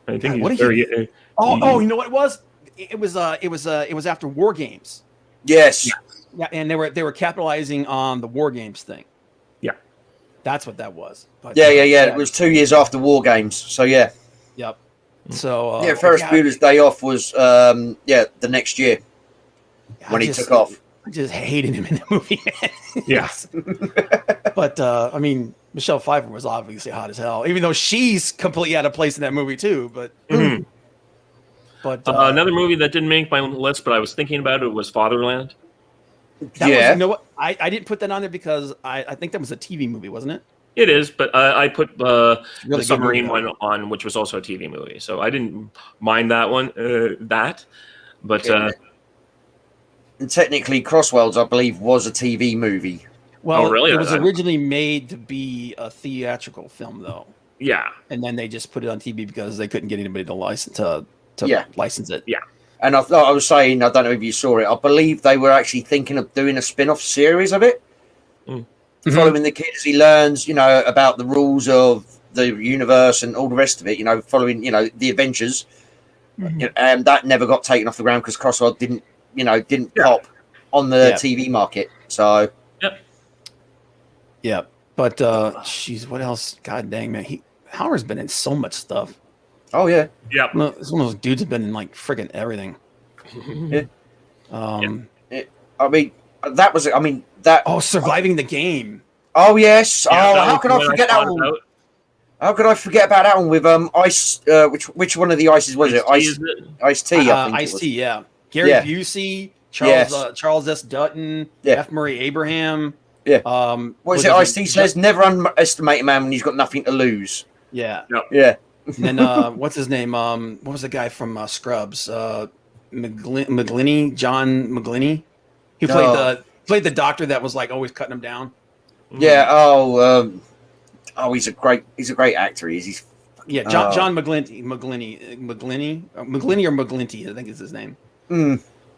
I think he's very. You know what it was? it was after War Games. Yes. Yeah, and they were capitalizing on the War Games thing. Yeah, that's what that was. But, yeah. It was 2 years after War Games. So yeah. Yep. So Ferris Bueller's Day Off was the next year when he took off. I just hated him in the movie. Yes. But I mean, Michelle Pfeiffer was obviously hot as hell, even though she's completely out of place in that movie too. But but another movie that didn't make my list, but I was thinking about it, was Fatherland. That was, you know what? I didn't put that on there because I think that was a TV movie, wasn't it? It is, but I put the submarine movie, one on, which was also a TV movie, so I didn't mind that one. But and technically, Crossworlds, I believe, was a TV movie. Well, really? It was originally made to be a theatrical film, though. Yeah, and then they just put it on TV because they couldn't get anybody to license license it. Yeah. And I was saying, I don't know if you saw it, I believe they were actually thinking of doing a spin-off series of it, following the kid as he learns, about the rules of the universe and all the rest of it, following, the adventures. And that never got taken off the ground because Crossworld didn't pop on the TV market. So, yeah. But, what else? God dang, man. Hauer's been in so much stuff. Oh, yeah. Yeah. It's one of those dudes who's been in, like, friggin' everything. I mean, that was, that. Oh, Surviving the Game. Oh, yes. Yeah, how could I forget that one? How could I forget about that one with Ice? Which one of the Ices was it? Ice-T, I think. Ice-T, yeah. Gary Busey, Charles S. Dutton, F. Murray Abraham. Yeah. What is it? Ice-T says, never underestimate a man when he's got nothing to lose. Yeah. Yep. Yeah. And then what's his name? What was the guy from Scrubs? John McGlinny. He played the doctor that was like always cutting him down. Yeah. He's a great actor. He's John McGlinty or McGlinty, I think is his name.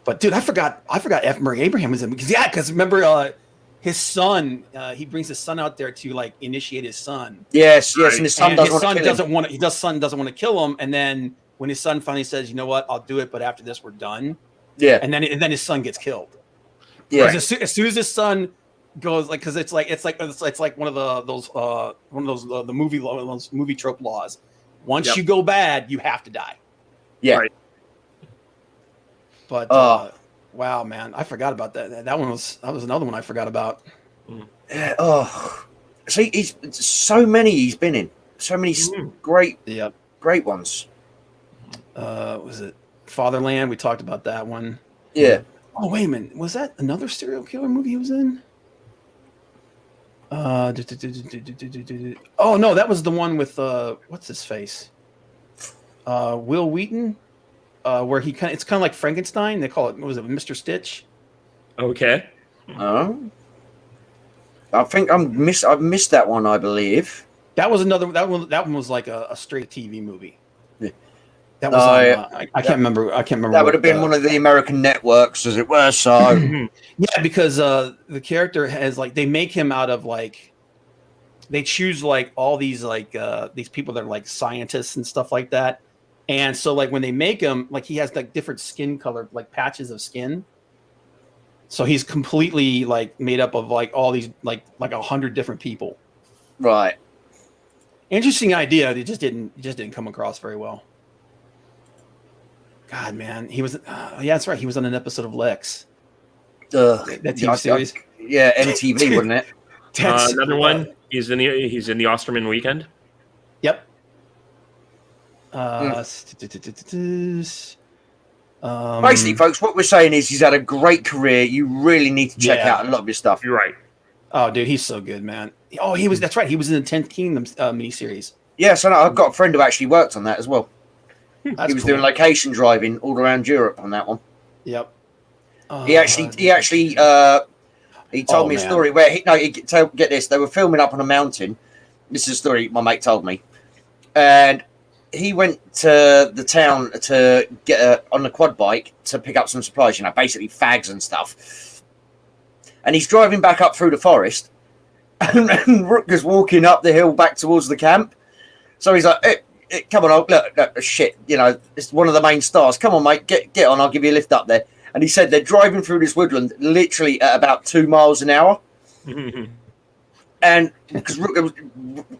But dude, I forgot F. Murray Abraham was in because remember his son, he brings his son out there to like initiate his son. Yes, and his son doesn't want to kill him, and then when his son finally says, "You know what, I'll do it, but after this, we're done." Yeah, and then his son gets killed. Yeah, as soon as his son goes, like, because it's like one of the movie trope laws. Once you go bad, you have to die. Yeah. Right. But wow, man, I forgot about that. That was another one I forgot about. See, he's been in so many great ones. Was it Fatherland? We talked about that one. Yeah. Oh, wait a minute. Was that another serial killer movie he was in? Oh no, that was the one with what's his face? Will Wheaton. Where it's kind of like Frankenstein. They call it, what was it, Mr. Stitch? Okay. I think I've missed that one, I believe. That was another. That one was like a straight TV movie. Yeah. That was. I can't remember. That would have been one of the American networks, as it were. So. Yeah, because the character has like, they make him out of like, they choose like all these like these people that are like scientists and stuff like that. And so, like, when they make him, like, he has like different skin color, like patches of skin. So he's completely like made up of like all these like 100 different people. Right. Interesting idea. It just didn't come across very well. God, man, he was. Yeah, that's right. He was on an episode of Lex. That TV series. Yeah, MTV, wasn't it? Another one. He's in the Osterman Weekend. Yep. Basically, folks, what we're saying is he's had a great career. You really need to check out a lot of his stuff. You're right. Oh, dude, he's so good, man. Oh, he was. That's right. He was in the 10th Kingdom miniseries. Yes, I know. I've got a friend who actually worked on that as well. He was doing location driving all around Europe on that one. Yep. He told me a story where get this. They were filming up on a mountain. This is a story my mate told me, and he went to the town to get on a quad bike to pick up some supplies, basically fags and stuff. And he's driving back up through the forest, and Rutger's walking up the hill back towards the camp. So he's like, "Hey, come on, look, shit, you know, it's one of the main stars. Come on, mate, get on. I'll give you a lift up there. And he said they're driving through this woodland literally at about 2 miles an hour. And because Rutger was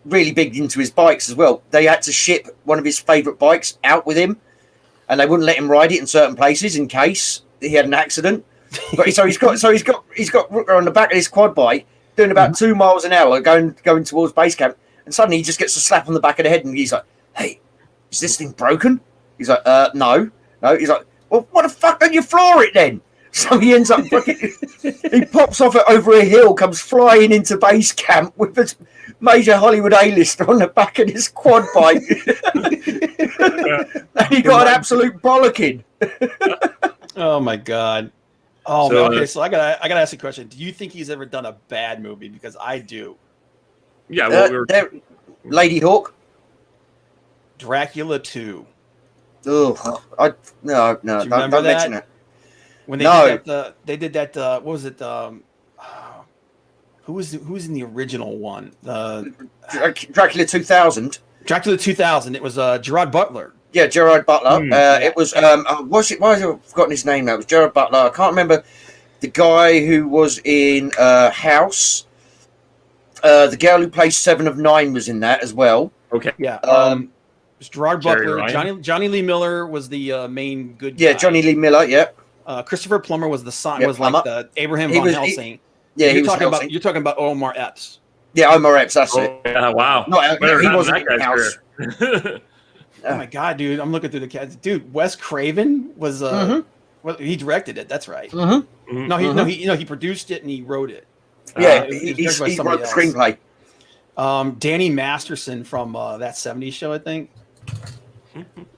really big into his bikes as well, they had to ship one of his favourite bikes out with him, and they wouldn't let him ride it in certain places in case he had an accident. But so he's got Rutger on the back of his quad bike doing about 2 miles an hour going towards base camp, and suddenly he just gets a slap on the back of the head, and he's like, "Hey, is this thing broken?" He's like, no." He's like, "Well, what the fuck don't you floor it then?" So he ends up fucking, he pops off it over a hill, comes flying into base camp with a major Hollywood A-lister on the back of his quad bike. And he got an absolute bollocking. Oh my god. Oh, So, okay. So I gotta ask you a question. Do you think he's ever done a bad movie? Because I do. Yeah, well, Lady Hawk. Dracula 2. Oh, no, don't mention it. When they did that, what was it? Who was in the original one? Dracula 2000. Dracula 2000. It was Gerard Butler. Yeah, Gerard Butler. It was what's it? Why have I forgotten his name now? It was Gerard Butler. I can't remember the guy who was in House. The girl who plays Seven of Nine was in that as well. okay. Yeah. It was Gerard Jerry Butler. Ryan? Johnny Lee Miller was the main good guy. Yeah, Johnny Lee Miller. Yeah. Christopher Plummer was the son. Yeah, was like the Abraham He von was- Helsing. Yeah, You're talking about Omar Epps. Yeah, Omar Epps. That's it. Oh, yeah, wow. No, Better he not wasn't that in guy's House. career. Oh my god, dude! I'm looking through the cats. Dude, Wes Craven was well, he directed it. That's right. Mm-hmm. No, he produced it and he wrote it. Yeah, It was directed by he somebody wrote the else. screenplay. Danny Masterson from that '70s show, I think.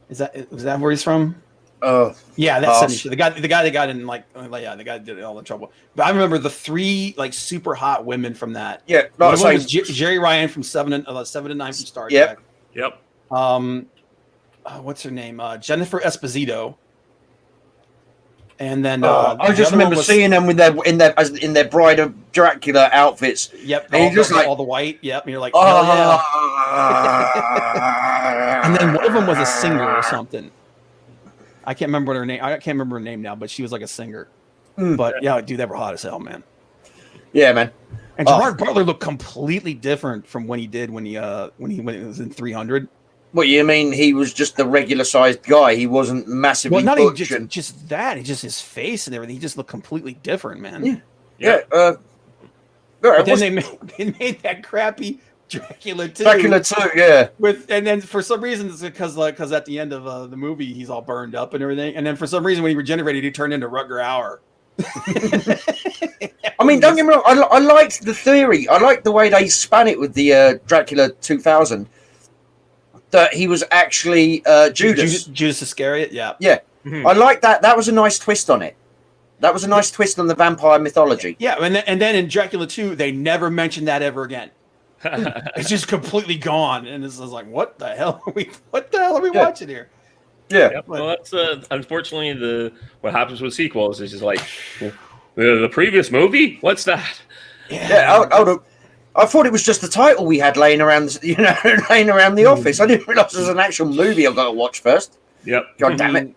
Was that where he's from? Oh, Yeah, that's Pass. '70s show. The guy that got in the guy that did all the trouble. But I remember the 3 like super hot women from that. yeah. One Like I was say, Jerry Ryan from 7 to 9 from Star Yep. Trek. Yep. What's her name? Jennifer Esposito. And then I the just other one remember was- seeing them in their Bride of Dracula outfits. Yep, and you're just like, all the white. Yep, and you're like, hell yeah. And then one of them was a singer or something. I can't remember her name. I can't remember her name now, but she was like a singer. But yeah, dude, they were hot as hell, man. Yeah, man. And Gerard Butler looked completely different from when he was in 300. What you mean? He was just the regular sized guy. He wasn't massively Well, not even butch and- just that. It's just his face and everything. He just looked completely different, man. Yeah. But then they made that crappy Dracula 2. Dracula 2, yeah. And then for some reason it's because at the end of the movie he's all burned up and everything, and then for some reason when he regenerated he turned into Rutger Hauer. I mean, don't get me wrong. I liked the theory. I liked the way they span it with the Dracula 2000. That he was actually Judas. Judas Iscariot, yeah. Yeah, I like that. That was a nice twist on it. That was a nice twist on the vampire mythology. Yeah, and then in Dracula 2 they never mentioned that ever again. It's just completely gone, and it's just like, what the hell are we watching here? Yeah. Yep. Well, that's unfortunately what happens with sequels is just like the previous movie. What's that? Yeah. I thought it was just the title we had laying around the office. I didn't realize it was an actual movie I've got to watch first. Yep. God damn it.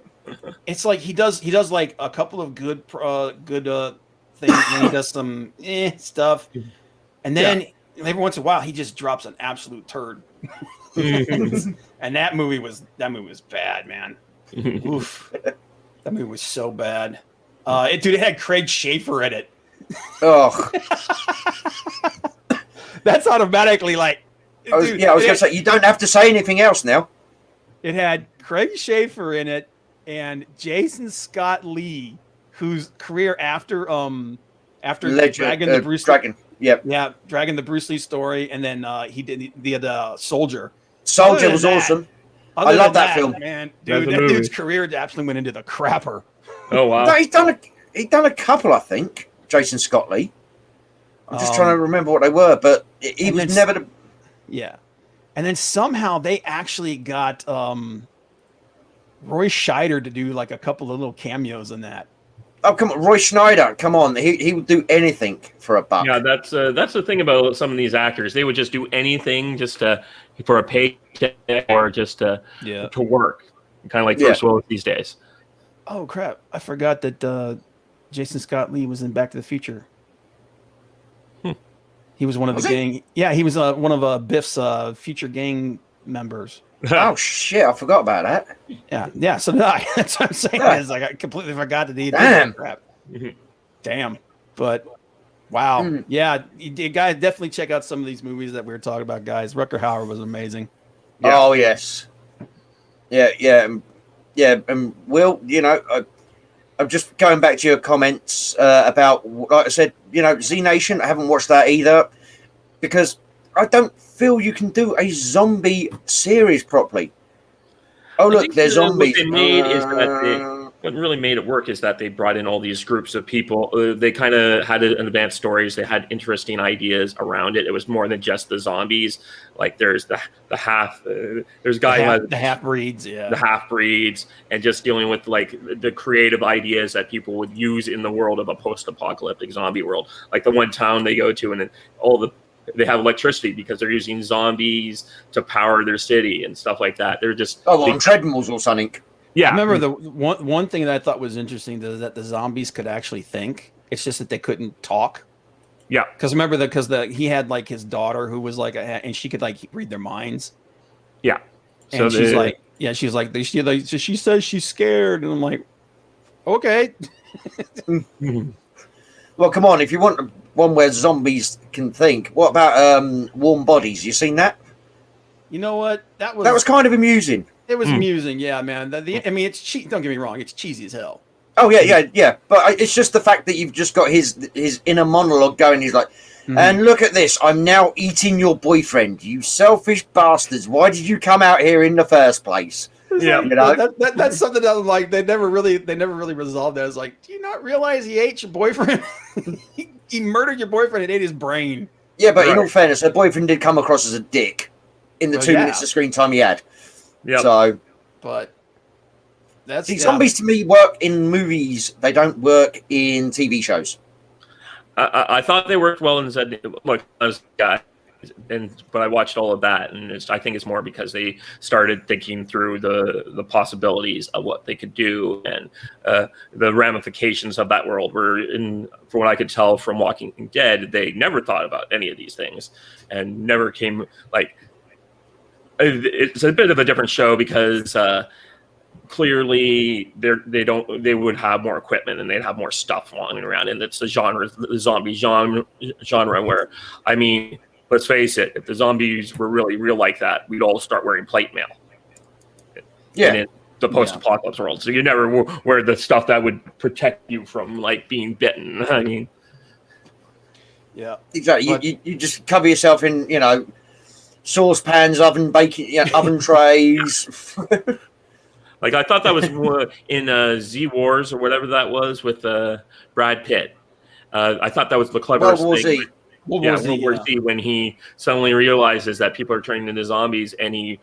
It's like he does like a couple of good things, and he does some stuff, and then every once in a while he just drops an absolute turd. And that movie was bad, man. Oof, that movie was so bad. It had Craig Schaefer in it. Oh, That's automatically like. I was going to say, you don't have to say anything else now. It had Craig Schaefer in it and Jason Scott Lee, whose career after Dragon the Bruce Dragon. Yep. Yeah, Dragon the Bruce Lee story, and then he did the Soldier. Soldier was awesome. I love that film, man. Dude, that dude's career absolutely went into the crapper. Oh wow. No, he's done a couple, I think. Jason Scott Lee. I'm just trying to remember what they were, but he was never the. Yeah, and then somehow they actually got Roy Scheider to do like a couple of little cameos in that. Oh, come on, Roy Schneider. Come on, he would do anything for a buck. Yeah, that's the thing about some of these actors. They would just do anything just for a paycheck or just to work. Kind of like Bruce Willis these days. Oh crap! I forgot that Jason Scott Lee was in Back to the Future. He was one of the gang. Yeah, he was one of Biff's future gang members. Oh shit! I forgot about that. Yeah. So did I. That's what I'm saying. Is like I completely forgot that he did that crap. Damn. But wow. Yeah, you guys definitely check out some of these movies that we were talking about, guys. Rutger Hauer was amazing. Yeah. Oh yes. Yeah. And Will, I'm just going back to your comments about, like I said, Z Nation. I haven't watched that either because I don't feel you can do a zombie series properly. Oh, look, there's zombies. What really made it work is that they brought in all these groups of people. They kind of had advanced stories. They had interesting ideas around it. It was more than just the zombies. Like there's the half. There's guys the half breeds, the half breeds, and just dealing with like the creative ideas that people would use in the world of a post-apocalyptic zombie world. Like the one town they go to, and they have electricity because they're using zombies to power their city and stuff like that. They're just on treadmills or something. Yeah, I remember the one thing that I thought was interesting is that the zombies could actually think. It's just that they couldn't talk. Yeah, because remember he had like his daughter who was like, and she could like read their minds. Yeah, and she's like, she says she's scared, and I'm like, okay. Well, come on, if you want one where zombies can think, what about Warm Bodies? You seen that? You know what? That was kind of amusing. It was amusing, yeah, man. I mean, it's cheap. Don't get me wrong; it's cheesy as hell. Oh yeah. But it's just the fact that you've just got his inner monologue going. He's like, and look at this. I'm now eating your boyfriend. You selfish bastards. Why did you come out here in the first place? Yeah, that's something that like they never really resolved that. It's like, do you not realize he ate your boyfriend? he murdered your boyfriend and ate his brain. Yeah, but in all fairness, her boyfriend did come across as a dick in the 2 minutes of screen time he had. Yeah. So, but zombies to me work in movies. They don't work in TV shows. I thought they worked well and said, look, but I watched all of that, and I think it's more because they started thinking through the possibilities of what they could do and the ramifications of that world. From what I could tell from Walking Dead, they never thought about any of these things and never came like. It's a bit of a different show because clearly they would have more equipment and they'd have more stuff lying around, and it's the zombie genre where, I mean, let's face it, if the zombies were really real like that, we'd all start wearing plate mail. Yeah. In the post-apocalypse world, so you never wear the stuff that would protect you from like being bitten. I mean, yeah, exactly. You just cover yourself in saucepans, oven trays. Like I thought that was in Z Wars or whatever that was with Brad Pitt. I thought that was the cleverest thing. World War Z, when he suddenly realizes that people are turning into zombies, and he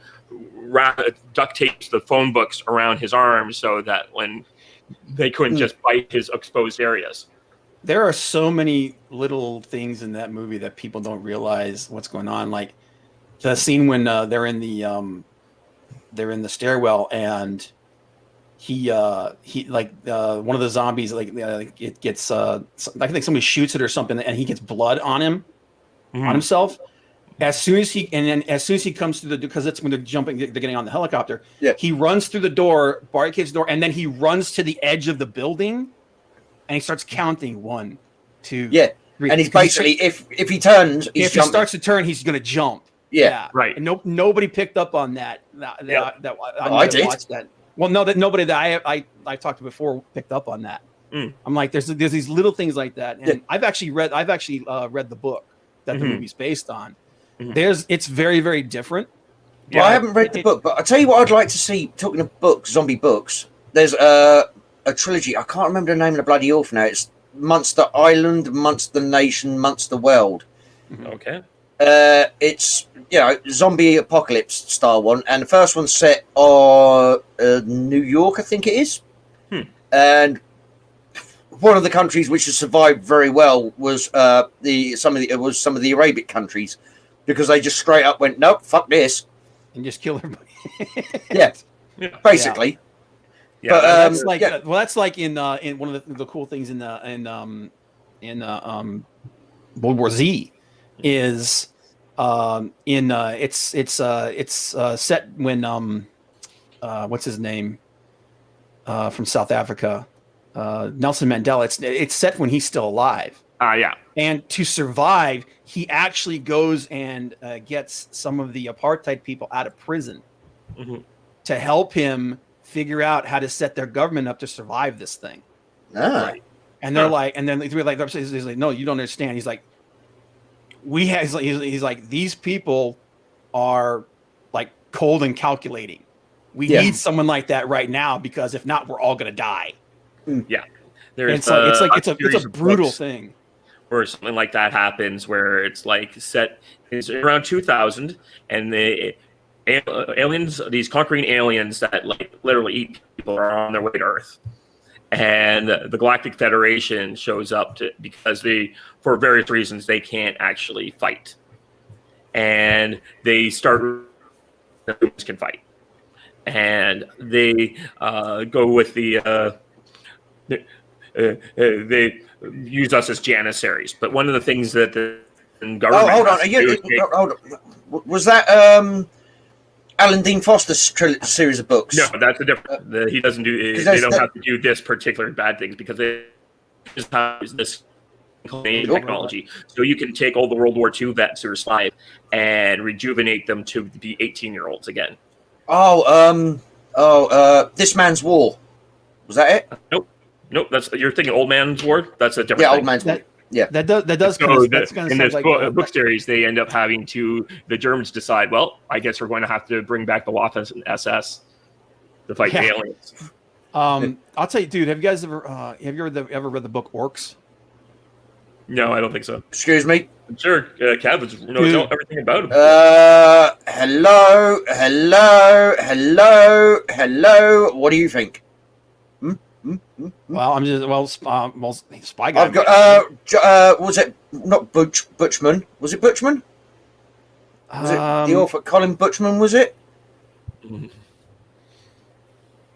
duct tapes the phone books around his arms so that when they couldn't just bite his exposed areas. There are so many little things in that movie that people don't realize what's going on. Like the scene when they're in the stairwell, and he like one of the zombies it gets I think somebody shoots it or something, and he gets blood on him on himself. As soon as he comes through because it's when they're getting on the helicopter. Yeah. He runs through the door, barricades the door, and then he runs to the edge of the building, and he starts counting 1, 2, 3. And he's basically if he turns, if he starts to turn, he's gonna jump. Yeah. Right. And nobody picked up on that. I did. Watched that. Well, no, that nobody that I talked to before picked up on that. I'm like, there's these little things like that, and I've actually read the book that the movie's based on. It's very, very different. Well, I haven't read the book, but I'll tell you what I'd like to see. Talking of books, zombie books, there's a trilogy. I can't remember the name of the bloody author now. It's Monster Island, Monster Nation, Monster World. Okay. It's zombie apocalypse style one, and the first one's set on New York, I think it is. And one of the countries which has survived very well was some of the Arabic countries, because they just straight up went, nope, fuck this, and just kill everybody. yeah, basically. Yeah, but That's like that's like in one of the cool things in World War Z is it's set when what's his name from South Africa, Nelson Mandela. It's set when he's still alive. Yeah. And to survive, he actually goes and gets some of the apartheid people out of prison to help him figure out how to set their government up to survive this thing. Right. And they're like, and then he's like, no, you don't understand. He's like, he's like, these people are like cold and calculating. We need someone like that right now, because if not, we're all gonna die. Yeah, it's a brutal thing. Where something like that happens, where it's like it's around 2000, and the aliens, these conquering aliens that like literally eat people, are on their way to Earth, and the Galactic Federation shows up because for various reasons, they can't actually fight, and they start the humans can fight, and they go with they use us as janissaries. But one of the things that the government hold on, was that Alan Dean Foster's series of books? No, that's a different. He doesn't do. They don't have to do this particular bad things, because they just have this technology. So you can take all the World War II vets who are survived and rejuvenate them to be 18-year-olds again. This Man's War. Was that it? Nope. That's, you're thinking Old Man's War. That's a different. Yeah, thing. Old Man's War. Yeah, that does. So in this book series, they end up having the Germans decide, well, I guess we're going to have to bring back the Waffen SS to fight the aliens. I'll tell you, dude. Have you guys ever ever read the book Orcs? No, I don't think so. Excuse me. I'm sure Cav knows everything about him. Hello. What do you think? Well, I'm just Spy Guy. I've got was it not Butchman? Was it Butchman? Was it the author Colin Butchman? Was it?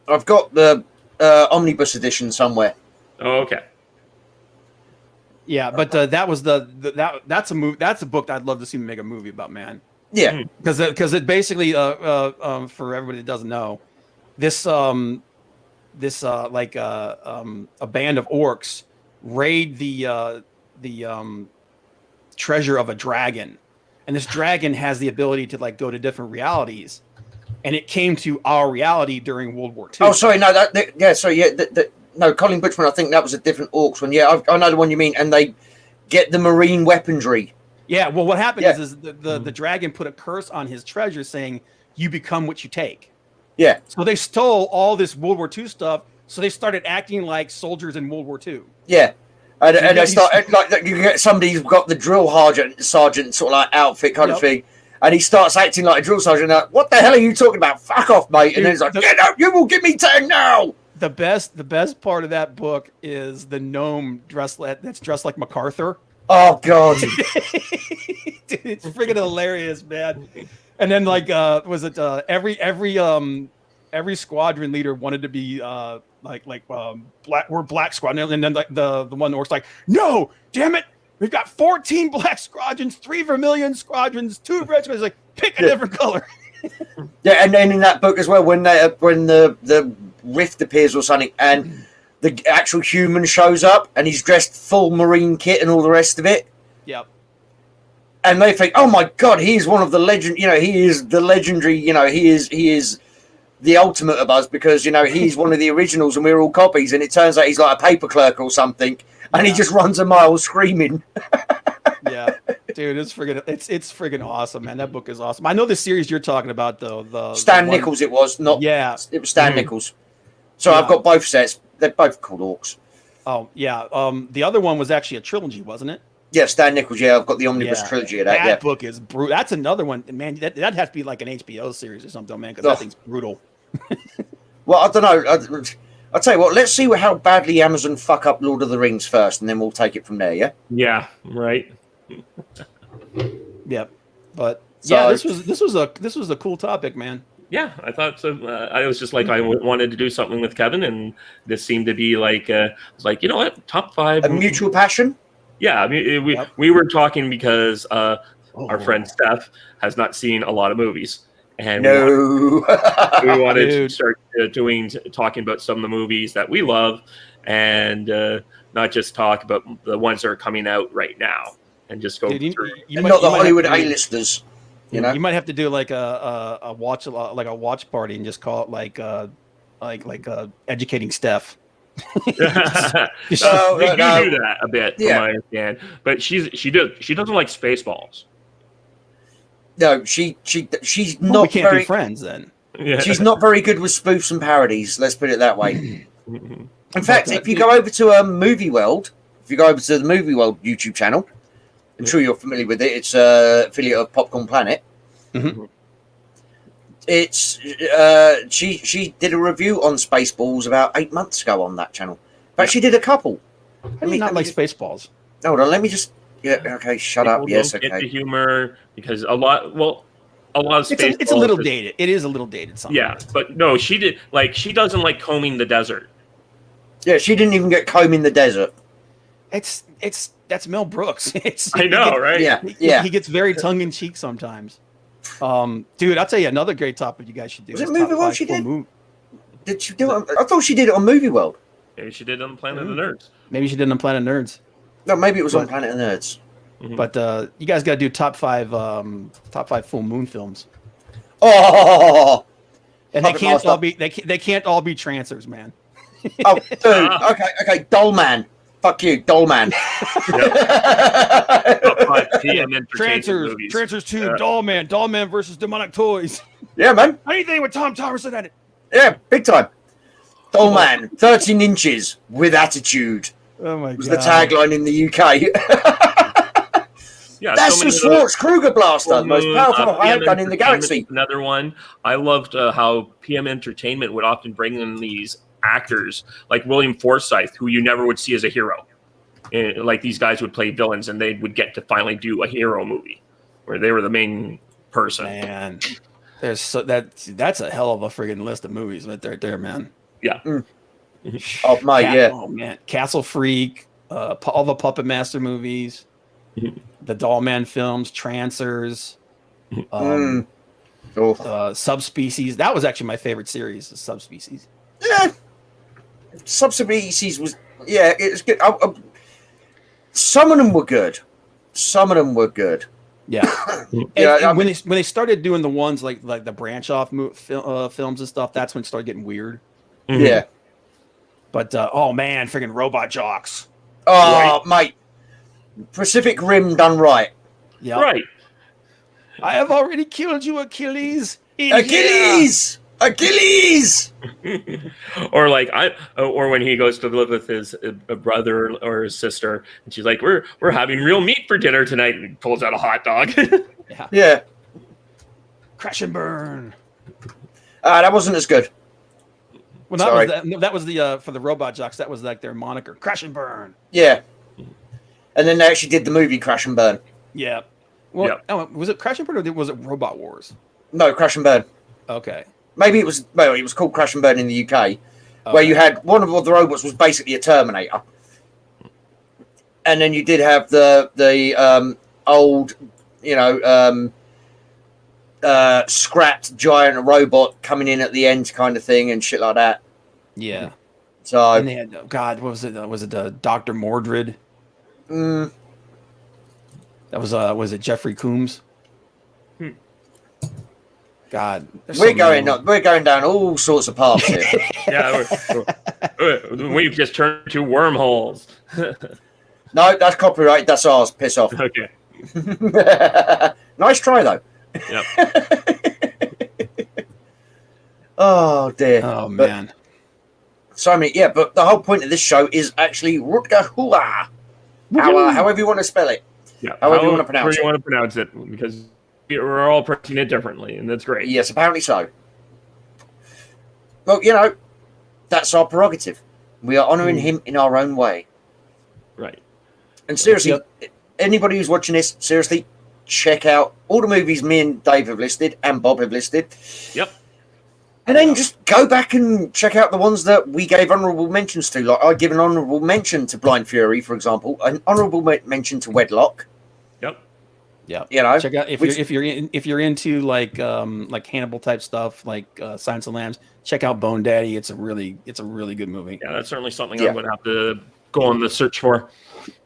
I've got the omnibus edition somewhere. Oh, okay. Yeah, but that was that's a movie. That's a book that I'd love to see them make a movie about, man. Yeah, because it basically for everybody that doesn't know, this a band of orcs raid the treasure of a dragon, and this dragon has the ability to like go to different realities, and it came to our reality during World War II. Oh, sorry, no, no, Colin Butchman. I think that was a different orcs one. Yeah, I know the one you mean, and they get the marine weaponry. Yeah, well, what happened is the dragon put a curse on his treasure, saying you become what you take. Yeah. So they stole all this World War II stuff. So they started acting like soldiers in World War II. Yeah. And they start like you get somebody who's got the drill sergeant sort of like outfit kind of thing, and he starts acting like a drill sergeant. Like, what the hell are you talking about? Fuck off, mate! And then he's like, "Get out! You will give me 10 now." The best part of that book is the gnome that's dressed like MacArthur. Oh God, dude, it's freaking hilarious, man. And then like, was it every squadron leader wanted to be black squadron, and then like the one orc's like, no, damn it, we've got 14 black squadrons, 3 vermilion squadrons, 2 red squadrons. Like, pick a different color. Yeah, and then in that book as well, when the rift appears or something, and the actual human shows up, and he's dressed full marine kit and all the rest of it. Yep. And they think, oh my God, he's one of the legend. You know, he is the legendary. You know, he is the ultimate of us, because you know he's one of the originals and we're all copies. And it turns out he's like a paper clerk or something, and he just runs a mile screaming. Yeah, dude, it's friggin' awesome, man. That book is awesome. I know the series you're talking about, though. The Stan Nichols, it was not. Yeah, it was Stan Nichols. So I've got both sets. They're both called Orcs. Oh yeah. The other one was actually a trilogy, wasn't it? Yeah, Stan Nichols. Yeah, I've got the omnibus trilogy of that. That book is brutal. That's another one, man. That has to be like an HBO series or something, man, because that thing's brutal. Well, I don't know. I'll tell you what. Let's see how badly Amazon fuck up Lord of the Rings first, and then we'll take it from there. Yeah. Yeah. Right. Yep. But So- yeah, this was a cool topic, man. Yeah, I thought so. I was just like, I wanted to do something with Kevin, and this seemed to be like, I was like, you know what, top 5. A mutual passion. Yeah, I mean, we were talking because our friend Steph has not seen a lot of movies, and No. we wanted to Dude. start talking about some of the movies that we love, and not just talk about the ones that are coming out right now, and just go Dude, through. And not the Hollywood have to do- A-listers. You know. You might have to do like a watch party and just call it like educating Steph. You No, do that a bit, Yeah. from what I understand, but she doesn't like Spaceballs. No, she's Well, not we can't very. be friends then. Yeah. She's not very good with spoofs and parodies. Let's put it that way. Mhm. In fact, if you go over to Movie World, if you go over to the Movie World YouTube channel, I'm sure you're familiar with it. It's an affiliate of Popcorn Planet. Mhm. It's she did a review on Spaceballs about 8 months ago on that channel. In fact, she did a couple. I mean, not like Spaceballs. Hold on, let me just. Yeah, okay, shut up. People Yes, don't get the okay. humor because a lot of Spaceballs. It's a little dated. It is a little dated. Something. Yeah, but no, she doesn't like combing the desert. Yeah, she didn't even get comb in the desert. That's Mel Brooks. I know, right? Yeah, He yeah. gets very tongue in cheek sometimes. Dude, I'll tell you another great topic you guys should do. Was it is Movie top World 5 she full did? mo- Did she do it? I thought she did it on Movie World. Maybe she did on Planet of the Nerds. Maybe she did on Planet Nerds. No, maybe it was on But- Planet of Nerds. But you guys got to do top five full moon films, Oh, and they Puppet can't Master. all be they can't all be trancers, man. oh, dude. Okay. Dollman. Fuck you, Dollman. Top 5 PM entertainment movies. Trancers 2, Yeah. Dollman versus Demonic Toys. Yeah, man. Anything with Tom Thomerson in it. Yeah, big time. Dollman, 13 inches with attitude Oh my was god! the tagline in the UK. Yeah, That's so the many of those- Schwartz Kruger blaster, the most powerful PM handgun in the galaxy. Entertainment, another one. I loved how PM Entertainment would often bring in these actors like William Forsythe, who you never would see as a hero. Like these guys would play villains, and they would get to finally do a hero movie where they were the main person. Man, that's a hell of a friggin' list of movies right there, man. Yeah. Oh, mate, yeah. Oh man, Castle Freak, all the Puppet Master movies, Mhm. the Dollman films, Trancers, Oh. Subspecies. That was actually my favorite series, the Subspecies. Yeah. Subspecies was, yeah, it's good. Some of them were good. Yeah. Yeah, And when they started doing the ones like the branch off films and stuff, that's when it started getting weird. Mhm. Yeah. But oh man, friggin' Robot Jocks. Oh, mate. Pacific Rim done right. Yeah. Right. I have already killed you, Achilles. In here. Achilles! Achilles! Or like or when he goes to live with his brother or his sister, and she's like, "We're having real meat for dinner tonight," and he pulls out a hot dog. Yeah. Crash and burn. That wasn't as good. Well, Sorry. that was the for the Robot Jocks. That was like their moniker, Crash and Burn. Yeah. And then they actually did the movie Crash and Burn. Yeah. Well, Yep. was it Crash and Burn or was it Robot Wars? No, Crash and Burn. Okay. Maybe it was, well, it was called Crash and Burn in the UK, where you had one of the robots was basically a Terminator. And then you did have the old, scrapped giant robot coming in at the end kind of thing and shit like that. Yeah. So, And they had God, what was it? Was it Dr. Mordred? mm, That was it Jeffrey Coombs? God, there's we're so many going down all sorts of paths here. Yeah, we've just turned to wormholes. No, that's copyright. That's ours. Piss off. Okay. Nice try, though. Yep. Oh, dear. Oh But- man. So many, yeah, but the whole point of this show is actually Rutger Hauer. However you want to spell it. Yeah. However you want to pronounce However it. you want to pronounce it, because we're all pronouncing it differently, and that's great. Yes, apparently so. Well, that's our prerogative. We are honouring him in our own way. Right. And seriously, anybody who's watching this, seriously, check out all the movies me and Dave have listed and Bob have listed. Yep. And then just go back and check out the ones that we gave honourable mentions to. Like I give an honourable mention to Blind Fury, for example, an honourable mention to Wedlock. Yep. Yeah. You know, check out if you're into like Hannibal type stuff, like Silence of the Lambs. Check out Bone Daddy. It's a really good movie. Yeah, that's certainly something I'm going to have to go on the search for.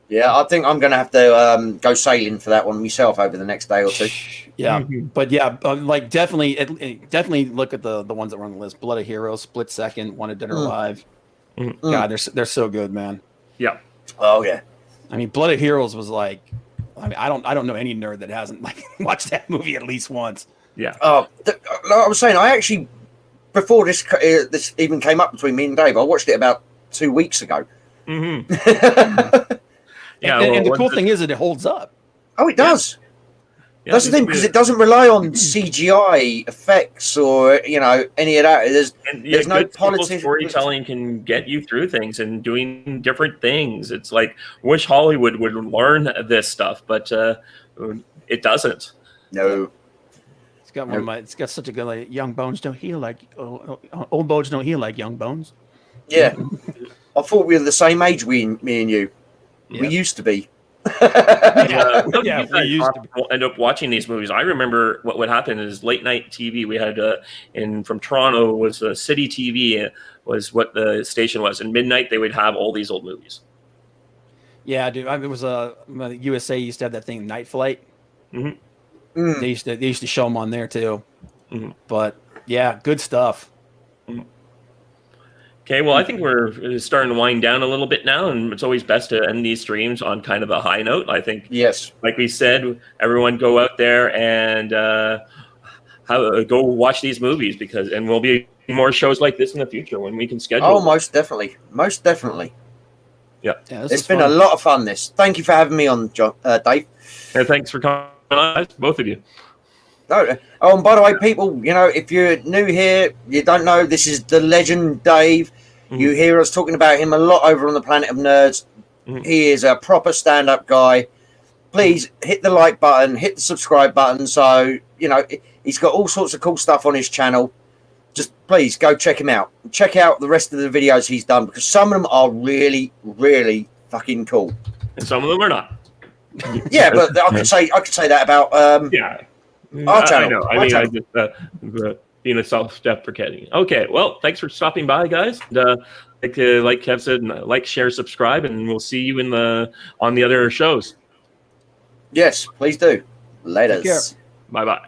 Yeah, I think I'm going to have to go sailing for that one myself over the next day or two. Yeah, but yeah, like definitely look at the ones that were on the list. Blood of Heroes, Split Second, Wanted Dead or Alive. God, they're so good, man. Yeah. Oh yeah. I mean, Blood of Heroes was like, I mean, I don't know any nerd that hasn't like watched that movie at least once. Yeah. Like I was saying, I actually before this even came up between me and Dave, I watched it about 2 weeks ago. Yeah, and the cool thing is that it holds up. Oh, it does. Yeah, that's the thing, because it doesn't rely on CGI effects or any of that. There's no politics. Storytelling can get you through things and doing different things. It's like wish Hollywood would learn this stuff, but it doesn't. No. It's got it's got such a good like young bones don't heal like old bones don't heal like young bones. Yeah. I thought we were the same age, me and you. Yeah. We used to be. We used to end up watching these movies. I remember what would happen is late night TV. We had from Toronto was City TV was what the station was, and midnight they would have all these old movies. Yeah, dude. It was USA used to have that thing, Night Flight. Mm-hmm. They used to show them on there too. Mm-hmm. But yeah, good stuff. Mm-hmm. Okay, well, I think we're starting to wind down a little bit now, and it's always best to end these streams on kind of a high note. I think, yes, like we said, everyone go out there and go watch these movies and we'll be more shows like this in the future when we can schedule. Oh, most definitely. Yeah, it's been a lot of fun. Thank you for having me on, Dave. And thanks for coming on, both of you. Oh, and by the way, people, if you're new here, you don't know, this is the legend Dave. Mm-hmm. You hear us talking about him a lot over on the Planet of Nerds. Mm-hmm. He is a proper stand-up guy. Please hit the like button, hit the subscribe button. So, he's got all sorts of cool stuff on his channel. Just please go check him out. Check out the rest of the videos he's done, because some of them are really, really fucking cool. And some of them are not. Yeah, but I could say that about our channel. I know. I just being a self-deprecating. Okay, well, thanks for stopping by, guys. Like Kev said, like, share, subscribe, and we'll see you on the other shows. Yes, please do. Later. Bye-bye.